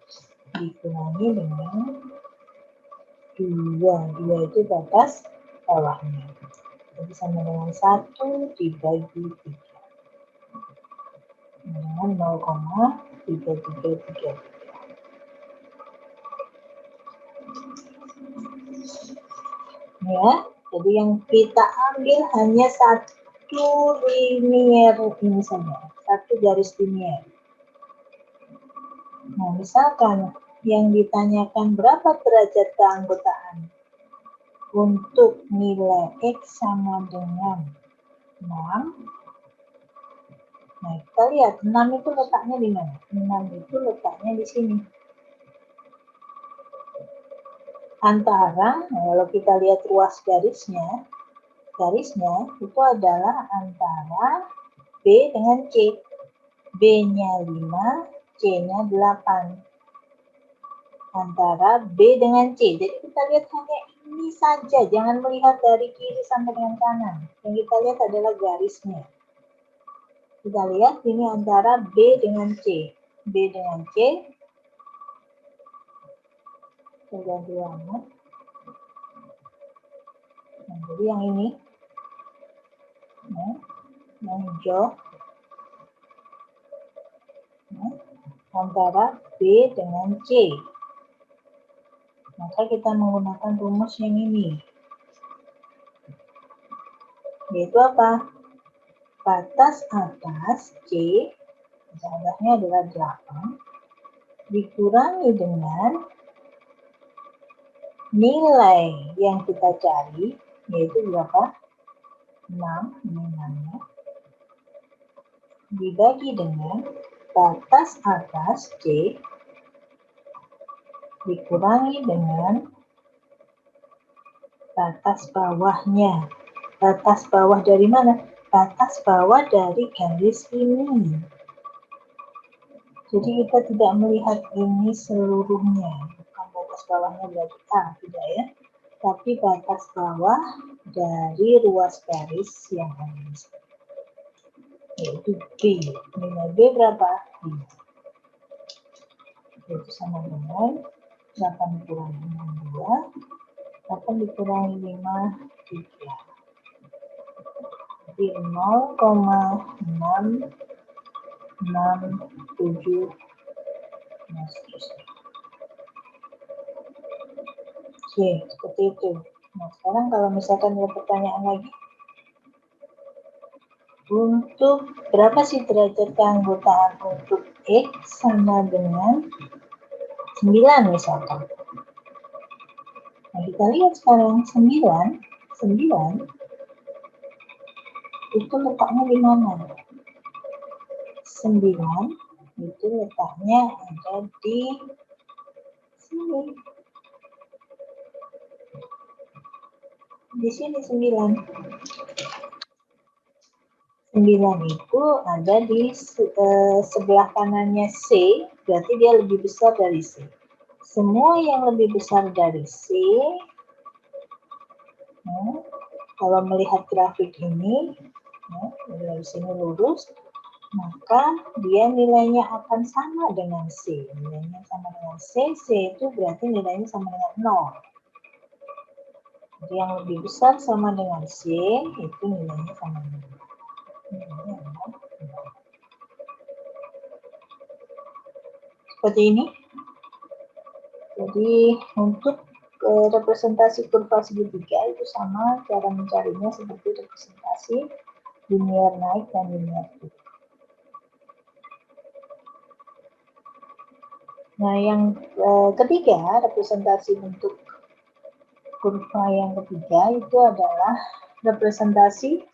Speaker 1: dikurangi dengan 2 itu batas bawahnya. Jadi sama dengan 1 dibagi 3. Dengan 0,333. Ya, jadi yang kita ambil hanya satu linear ini saja, satu garis linear. Nah, misalkan yang ditanyakan berapa derajat keanggotaan untuk nilai X sama dengan 6. Nah, kita lihat 6 itu letaknya di mana? 6 itu letaknya di sini. Antara, nah kalau kita lihat ruas garisnya itu adalah antara B dengan C. B-nya 5, C-nya 8. antara B dengan C. Jadi kita lihat hanya ini saja, jangan melihat dari kiri sampai dengan kanan. Yang kita lihat adalah garisnya. Kita lihat ini antara B dengan C. B dengan C. Saya ganti warna. Nah, jadi yang ini. Nah, yang hijau. Nah, antara B dengan C. Maka kita menggunakan rumus yang ini. Yaitu apa? Batas atas C, jumlahnya adalah 8, dikurangi dengan nilai yang kita cari, yaitu berapa? 6, ini 6-nya, dibagi dengan batas atas C, dikurangi dengan batas bawahnya. Batas bawah dari mana? Batas bawah dari garis ini. Jadi kita tidak melihat ini seluruhnya. Bukan batas bawahnya berarti A, tidak ya. Tapi batas bawah dari ruas garis yang ada di sini. Yaitu B. Nilai B berapa? 5. Itu sama dengan 8 dikurangi 2. 8 dikurangi 5, 3. Jadi 0,667 nah seterusnya. Oke, seperti itu. Nah, sekarang kalau misalkan ada pertanyaan lagi. Untuk berapa sih derajat keanggotaan untuk X sama dengan 9 misalkan. Nah, kita lihat sekarang 9 itu letaknya di mana? 9 itu letaknya ada di sini. Di sini 9. 9 itu ada di sebelah kanannya C, berarti dia lebih besar dari C. Semua yang lebih besar dari C, nah, kalau melihat grafik ini, nah, dari sini lurus, maka dia nilainya akan sama dengan C. Nilainya sama dengan C, C itu berarti nilainya sama dengan 0. Jadi yang lebih besar sama dengan C, itu nilainya sama dengan 0. Seperti ini. Jadi untuk representasi kurva segitiga itu sama, cara mencarinya seperti representasi linear naik dan linear turun. Nah, yang ketiga, representasi bentuk kurva yang ketiga itu adalah representasi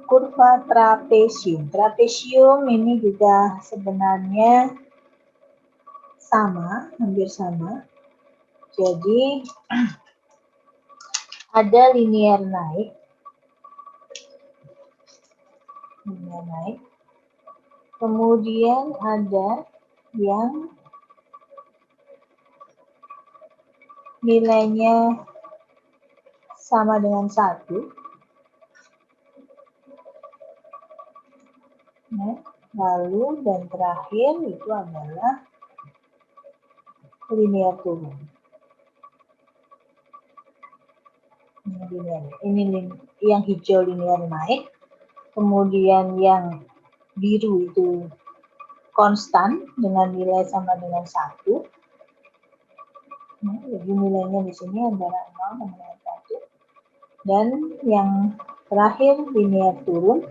Speaker 1: kurva trapesium. Trapesium ini juga sebenarnya sama, hampir sama. Jadi ada linear naik, kemudian ada yang nilainya sama dengan 1. Nah, lalu dan terakhir itu adalah linear turun. Ini yang hijau linear naik, kemudian yang biru itu konstan dengan nilai sama dengan 1. Nah, jadi nilainya di sini antara 0 sama dengan 1. Dan yang terakhir linear turun,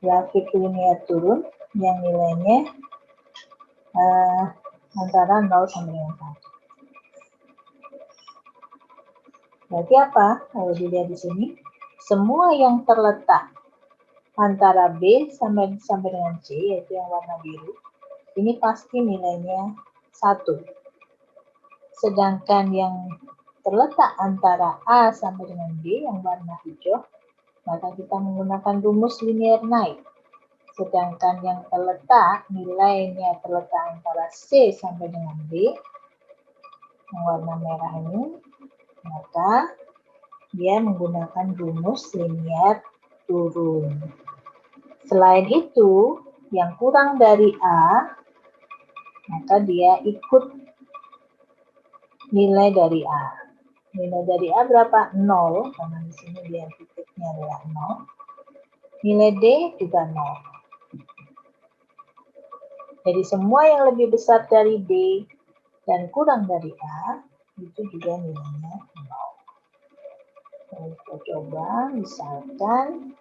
Speaker 1: grafik linear turun yang nilainya antara 0 sampai dengan 1. Berarti apa? Kalau dilihat di sini, semua yang terletak antara B sampai dengan C, yaitu yang warna biru, ini pasti nilainya 1. Sedangkan yang terletak antara A sampai dengan B, yang warna hijau, maka kita menggunakan rumus linear naik. Sedangkan yang terletak, nilainya terletak antara C sampai dengan D, yang warna merah ini, maka dia menggunakan rumus linier turun. Selain itu, yang kurang dari A, maka dia ikut nilai dari A. Nilai dari A berapa? 0, karena di sini dia titiknya adalah 0. Nilai D juga 0. Jadi semua yang lebih besar dari D dan kurang dari A, itu juga nilainya 0. Kita coba, misalkan,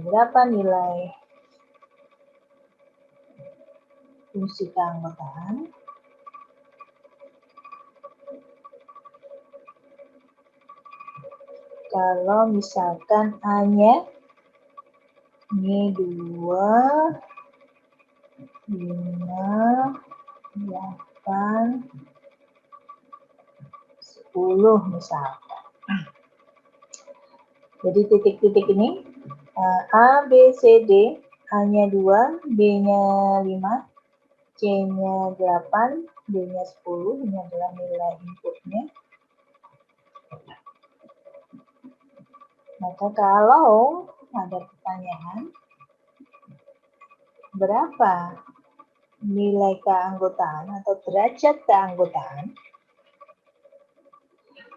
Speaker 1: berapa nilai fungsi keanggotaan? Kalau misalkan A-nya ini 2, 5, 8, 10 misalkan. Jadi titik-titik ini A, B, C, D, A-nya 2, B-nya 5, C-nya 8, D-nya 10, ini adalah nilai inputnya. Maka kalau ada pertanyaan, berapa nilai keanggotaan atau derajat keanggotaan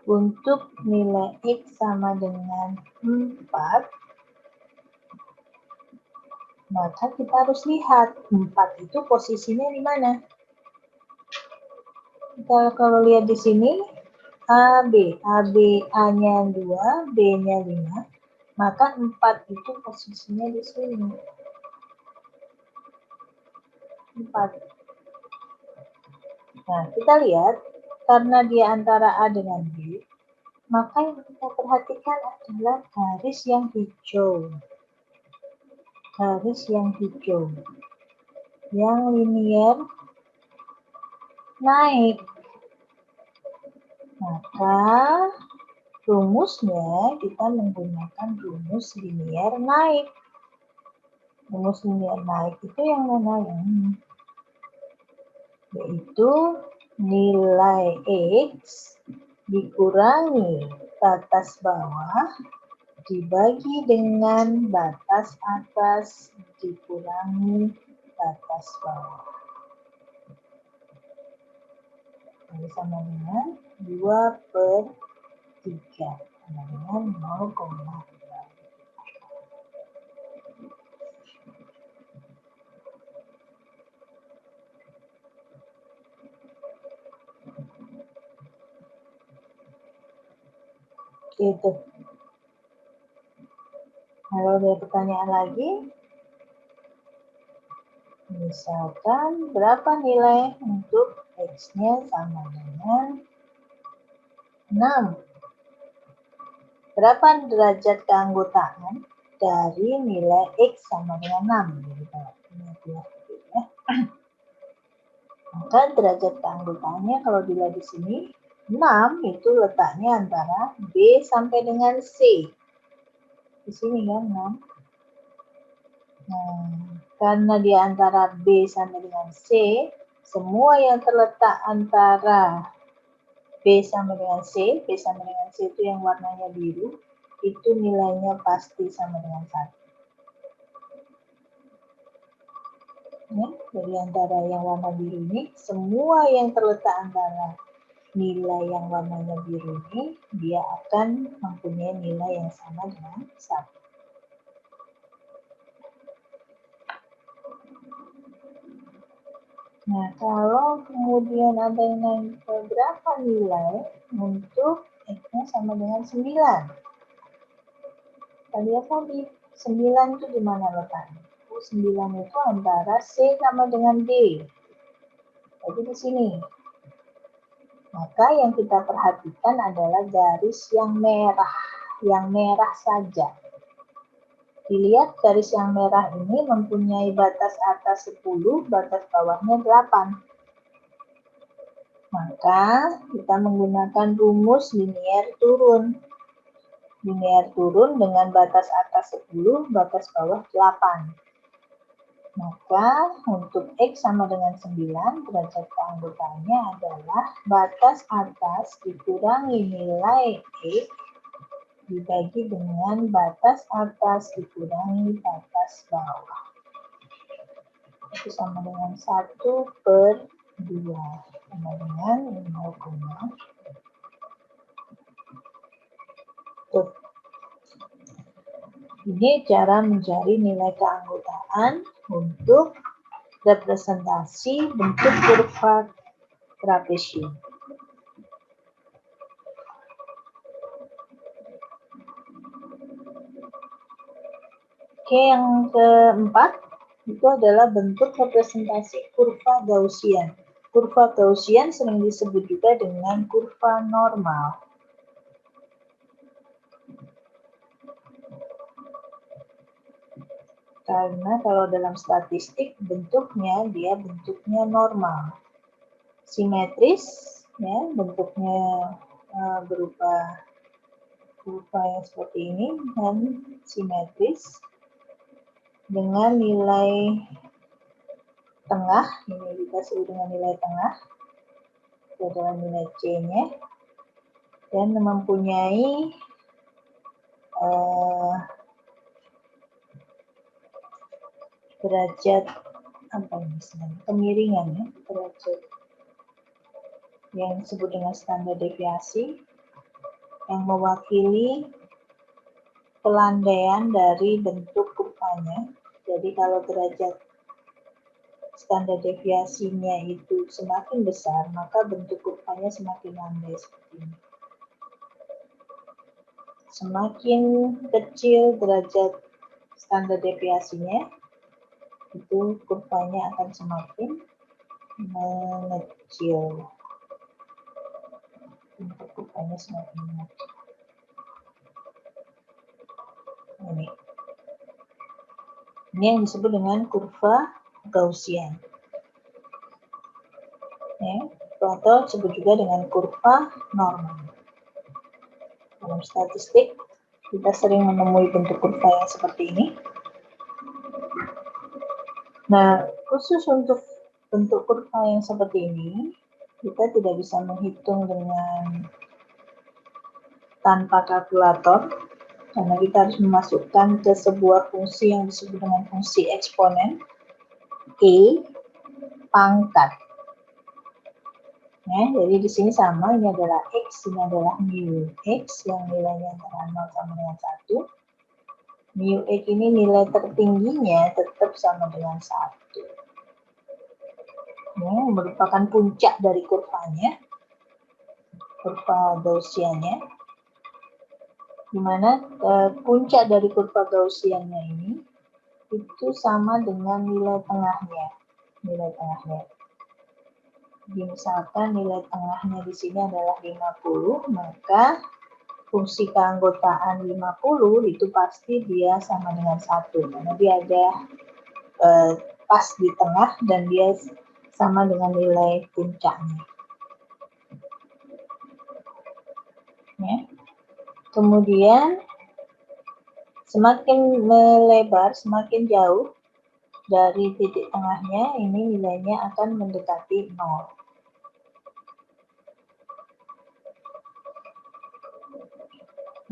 Speaker 1: untuk nilai X sama dengan 4, maka kita harus lihat 4 itu posisinya di mana. Kita kalau lihat di sini, A, B, A-nya 2, B-nya 5, maka 4 itu posisinya di sini. 4. Nah, kita lihat, karena dia antara A dengan B, maka yang kita perhatikan adalah garis yang hijau. Garis yang hijau. Yang linier naik. Maka rumusnya kita menggunakan rumus linier naik. Rumus linier naik itu yang mana? Yang ini. Yaitu nilai X dikurangi batas bawah dibagi dengan batas atas dikurangi batas bawah. Ini sama dengan 2/3, sama dengan 0,2. Gitu. Kalau ada pertanyaan lagi, misalkan berapa nilai untuk X-nya sama dengan 6. Berapa derajat keanggotaan dari nilai X sama dengan 6? Jadi kalau ya. Maka derajat keanggotaannya kalau dilihat di sini, 6 itu letaknya antara B sampai dengan C. Di sini kan 6. Nah, karena dia antara B sampai dengan C, semua yang terletak antara B sampai dengan C itu yang warnanya biru, itu nilainya pasti sama dengan 1. Ya, jadi antara yang warna biru ini, semua yang terletak antara nilai yang warnanya biru ini, dia akan mempunyai nilai yang sama dengan 1. Nah, kalau kemudian ada yang naik ke berapa nilai untuk X-nya sama dengan 9. Kita lihat tadi, 9 itu di mana letaknya? 9 itu antara C sama dengan D. Jadi di sini. Maka yang kita perhatikan adalah garis yang merah saja. Dilihat garis yang merah ini mempunyai batas atas 10, batas bawahnya 8. Maka kita menggunakan rumus linier turun. linear turun dengan batas atas 10, batas bawah 8. Maka untuk X sama dengan 9, derajat keanggotaannya adalah batas atas dikurangi nilai X dibagi dengan batas atas dikurangi batas bawah. Itu sama dengan 1/2, sama dengan 0,. Tuh. Ini cara mencari nilai keanggotaan untuk representasi bentuk kurva trapesium. Oke, yang keempat itu adalah bentuk representasi kurva Gaussian. Kurva Gaussian sering disebut juga dengan kurva normal. Karena kalau dalam statistik bentuknya normal, simetris, ya, bentuknya berupa kurva yang seperti ini dan simetris dengan nilai tengah, ini kita sebut dengan nilai tengah, itu adalah nilai C-nya, dan mempunyai derajat kemiringan, ya, derajat yang disebut dengan standar deviasi yang mewakili pelandaian dari bentuk kurvanya. Jadi kalau derajat standar deviasinya itu semakin besar, maka bentuk kurvanya semakin landai seperti ini. Semakin kecil derajat standar deviasinya, itu kurvanya akan semakin mengecil. Bentuk kurvanya semakin mengecil. Ini yang disebut dengan kurva Gaussian. Ya, atau disebut juga dengan kurva normal. Dalam statistik, kita sering menemui bentuk kurva yang seperti ini. Nah, khusus untuk bentuk kurva yang seperti ini, kita tidak bisa menghitung dengan tanpa kalkulator, karena kita harus memasukkan ke sebuah fungsi yang disebut dengan fungsi eksponen, E pangkat. Ya, jadi di sini sama, ini adalah X, ini adalah mu X yang nilainya antara 0 sama dengan 1. Mu X ini nilai tertingginya tetap sama dengan 1. Ya, merupakan puncak dari kurvanya, kurva Gaussiannya, di mana puncak dari kurva Gaussiannya ini itu sama dengan nilai tengahnya. Jadi misalkan nilai tengahnya di sini adalah 50, maka fungsi keanggotaan 50 itu pasti dia sama dengan 1, karena dia ada pas di tengah dan dia sama dengan nilai puncaknya. Ya. Kemudian semakin melebar, semakin jauh dari titik tengahnya, ini nilainya akan mendekati 0.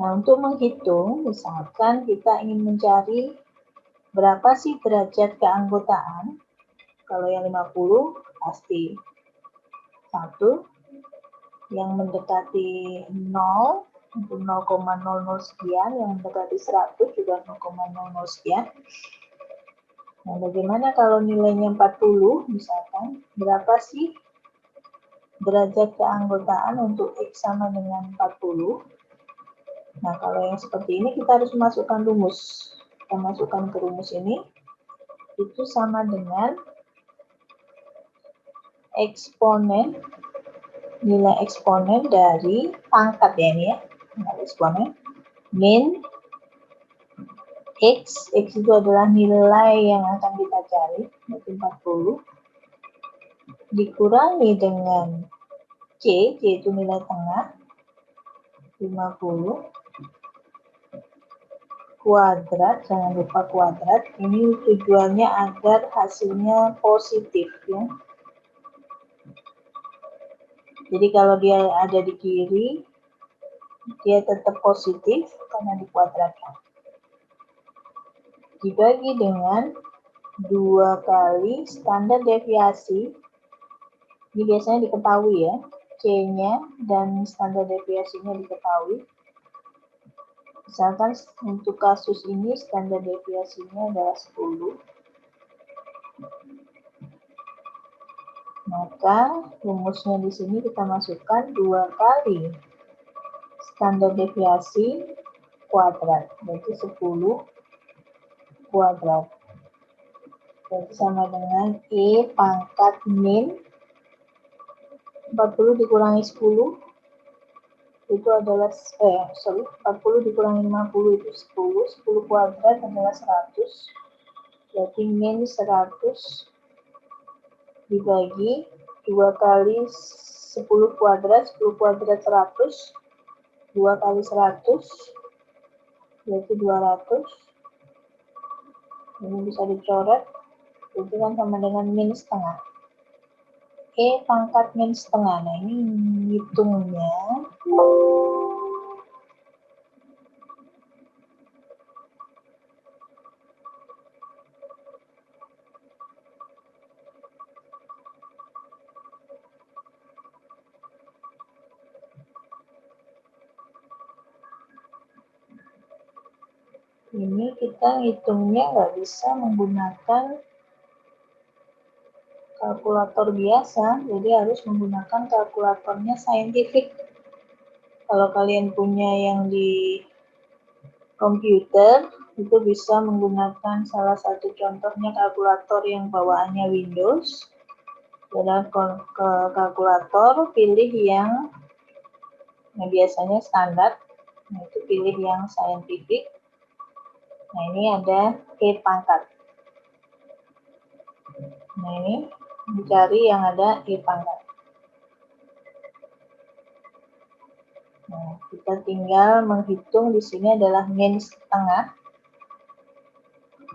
Speaker 1: Nah, untuk menghitung, misalkan kita ingin mencari berapa sih derajat keanggotaan. Kalau yang 50 pasti 1, yang mendekati 0 untuk 0,00 sekian, yang mendekati 100 juga 0,00 sekian. Nah, bagaimana kalau nilainya 40 misalkan, berapa sih derajat keanggotaan untuk X sama dengan 40? Nah, kalau yang seperti ini kita harus masukkan rumus. Kita masukkan ke rumus ini, itu sama dengan eksponen, nilai eksponen dari pangkat ya ini ya, nilai eksponen, min X itu adalah nilai yang akan kita cari, yaitu 40, dikurangi dengan C, yaitu nilai tengah, 50, kuadrat, jangan lupa kuadrat. Ini tujuannya agar hasilnya positif ya. Jadi kalau dia ada di kiri, dia tetap positif karena dikuadratkan. Dibagi dengan 2 kali standar deviasi. Ini biasanya diketahui ya, C-nya dan standar deviasinya diketahui. Misalkan untuk kasus ini standar deviasinya adalah 10. Maka rumusnya di sini kita masukkan 2 kali standar deviasi kuadrat, berarti 10 kuadrat. Berarti sama dengan E pangkat min 40 dikurangi 10 itu adalah 40 dikurangi 50 itu 10 kuadrat adalah 100, berarti min 100 dibagi 2 kali 10 kuadrat 100, 2 kali 100 berarti 200, ini bisa dicoret, itu kan sama dengan min setengah. E pangkat min setengah. Nah ini hitungnya ini kita hitungnya nggak bisa menggunakan kalkulator biasa, jadi harus menggunakan kalkulatornya saintifik. Kalau kalian punya yang di komputer, itu bisa menggunakan salah satu contohnya kalkulator yang bawaannya Windows. Adalah ke kalkulator, pilih yang biasanya standar, nah itu pilih yang saintifik. Nah ini ada E pangkat. Nah ini mencari yang ada E pangkat. Nah, kita tinggal menghitung di sini adalah min setengah,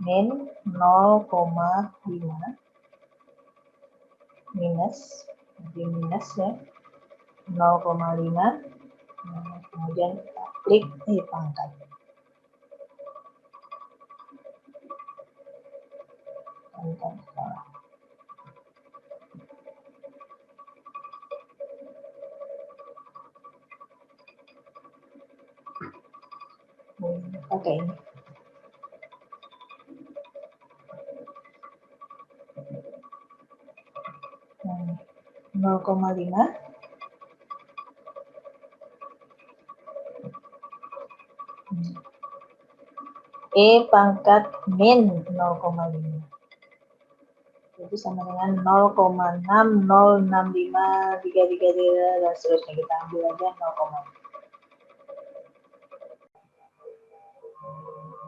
Speaker 1: min 0,5 minus, jadi minus ya 0,5. Nah, kemudian kita klik E pangkat. Pakai ini. Nah, 0,5 E pangkat min 0,5. Jadi sama dengan 0,606533 dan seterusnya, kita ambil aja 0,5.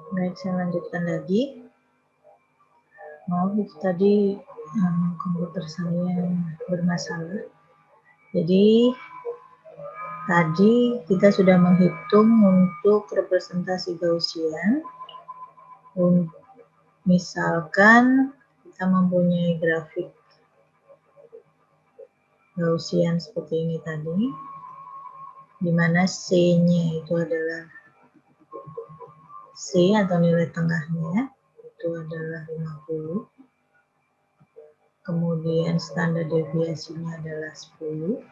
Speaker 1: Baik, saya lanjutkan lagi. Maaf, tadi komputer saya bermasalah. Jadi tadi kita sudah menghitung untuk representasi Gaussian. Misalkan kita mempunyai grafik Gaussian seperti ini tadi, di mana C-nya itu adalah C atau nilai tengahnya itu adalah 50. Kemudian standar deviasinya adalah 10.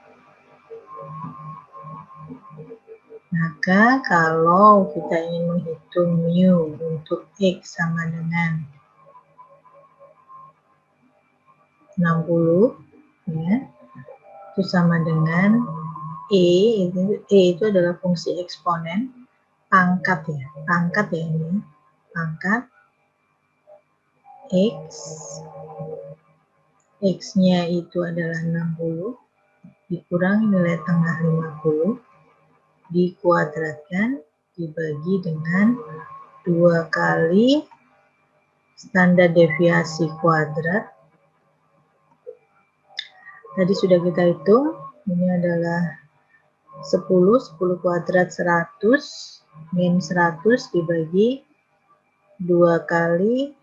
Speaker 1: Maka kalau kita ingin menghitung mu untuk X sama dengan 60, ya, itu sama dengan E itu adalah fungsi eksponen, pangkat ya ini, pangkat X-nya itu adalah 60, dikurangi nilai tengah 50, dikuadratkan, dibagi dengan 2 kali standar deviasi kuadrat. Tadi sudah kita hitung, ini adalah 10 kuadrat 100, min 100 dibagi 2 kali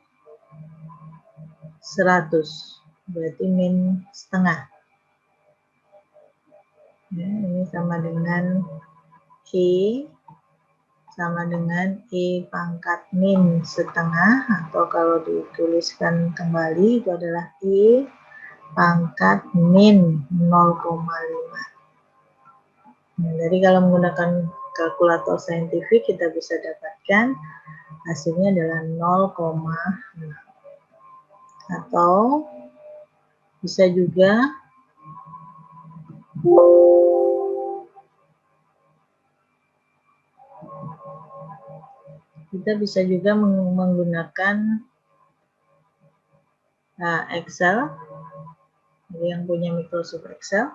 Speaker 1: 100, berarti min setengah. Ya, ini sama dengan E sama dengan E pangkat min setengah, atau kalau dituliskan kembali itu adalah E pangkat min 0,5. Nah, jadi kalau menggunakan kalkulator saintifik kita bisa dapatkan hasilnya adalah 0,6. Atau bisa juga menggunakan Excel, yang punya Microsoft Excel,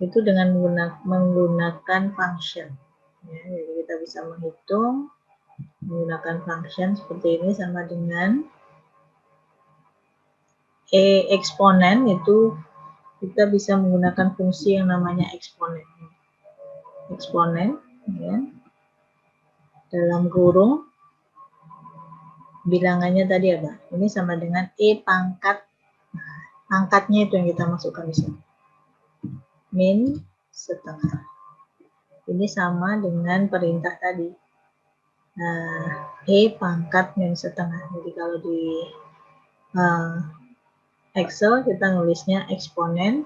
Speaker 1: itu dengan menggunakan function. Ya, jadi kita bisa menghitung menggunakan function seperti ini, sama dengan eksponen itu kita bisa menggunakan fungsi yang namanya eksponen. Eksponen, ya, dalam kurung bilangannya tadi apa? Ini sama dengan E pangkat, angkatnya itu yang kita masukkan di sini, min setengah. Ini sama dengan perintah tadi, E pangkat min setengah. Jadi kalau di Excel kita nulisnya eksponen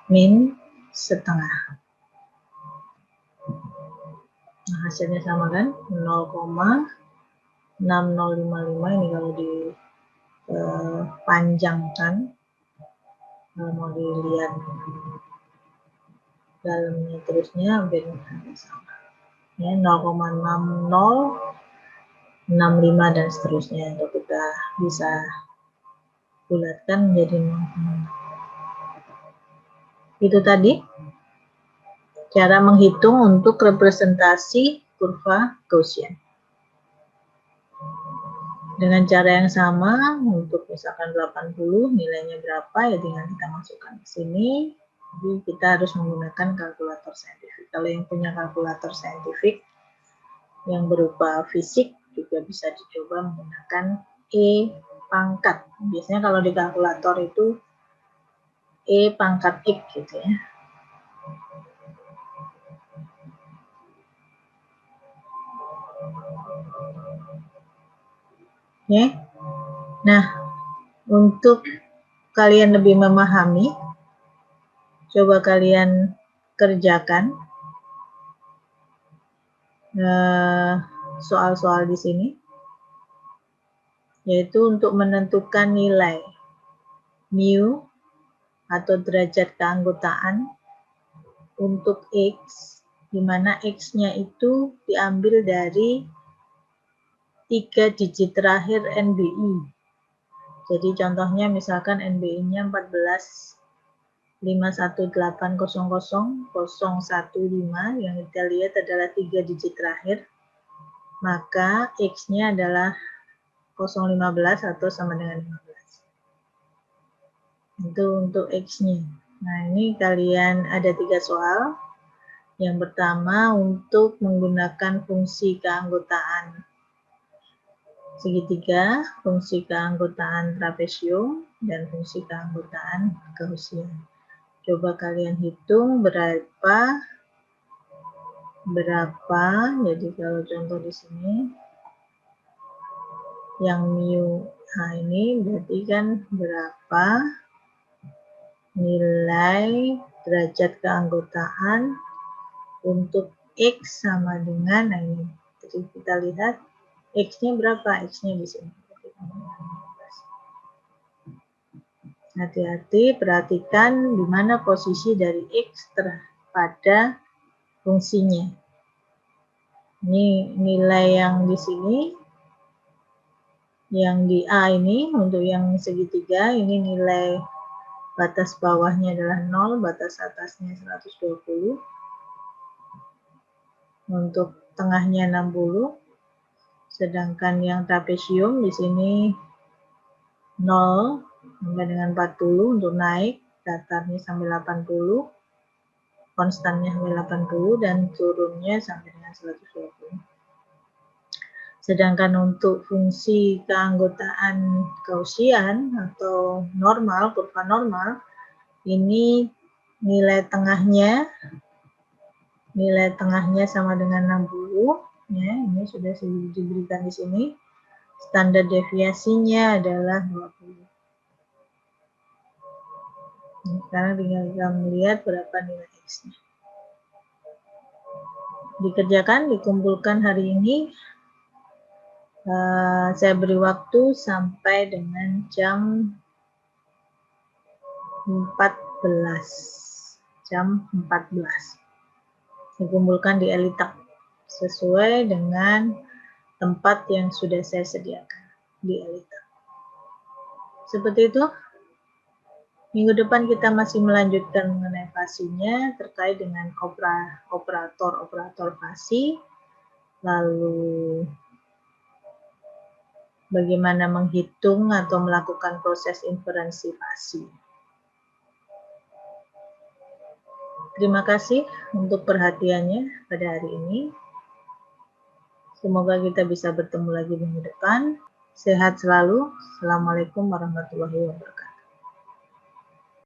Speaker 1: min setengah. Nah, hasilnya sama kan, 0,6055. Ini kalau dipanjangkan, kalau mau dilihat dalamnya terusnya hampir sama. Ya, 0,6065 dan seterusnya, untuk kita bisa bulatkan menjadi 0,6. Itu tadi cara menghitung untuk representasi kurva Gaussian. Dengan cara yang sama, untuk misalkan 80 nilainya berapa, ya tinggal kita masukkan ke sini. Jadi kita harus menggunakan kalkulator saintifik. Kalau yang punya kalkulator saintifik yang berupa fisik juga bisa dicoba menggunakan E pangkat. Biasanya kalau di kalkulator itu E pangkat X gitu ya. Ya. Nah, untuk kalian lebih memahami, coba kalian kerjakan soal-soal di sini, yaitu untuk menentukan nilai mu atau derajat keanggotaan untuk X, di mana X-nya itu diambil dari 3 digit terakhir NBI. Jadi contohnya misalkan NBI-nya 1451800015, yang kita lihat adalah 3 digit terakhir, maka X-nya adalah 015 atau sama dengan 15. Itu untuk X-nya. Nah, ini kalian ada 3 soal. Yang pertama untuk menggunakan fungsi keanggotaan segitiga, fungsi keanggotaan trapesium, dan fungsi keanggotaan Gaussian. Coba kalian hitung berapa. Jadi kalau contoh di sini yang mu ini berarti kan berapa nilai derajat keanggotaan untuk X sama dengan, nah ini. Jadi kita lihat X-nya berapa? X-nya di sini. Hati-hati, perhatikan di mana posisi dari X pada fungsinya. Ini nilai yang di sini, yang di A ini, untuk yang segitiga, ini nilai batas bawahnya adalah 0, batas atasnya 120. Untuk tengahnya 60. Sedangkan yang trapesium di sini 0 sampai dengan 40 untuk naik, datarnya sampai 80, konstannya sampai 80, dan turunnya sampai dengan 120. Sedangkan untuk fungsi keanggotaan Gaussian atau normal, kurva normal, ini nilai tengahnya sama dengan 60, ya, ini sudah diberikan di sini. Standar deviasinya adalah 20. Sekarang tinggal kita melihat berapa nilai X-nya. Dikerjakan, dikumpulkan hari ini. Saya beri waktu sampai dengan jam 14. Dikumpulkan di Elitak sesuai dengan tempat yang sudah saya sediakan di Elitak. Seperti itu. Minggu depan kita masih melanjutkan mengenai fasinya terkait dengan operator fasi, lalu bagaimana menghitung atau melakukan proses inferensi fasi. Terima kasih untuk perhatiannya pada hari ini. Semoga kita bisa bertemu lagi minggu depan. Sehat selalu. Assalamualaikum warahmatullahi wabarakatuh.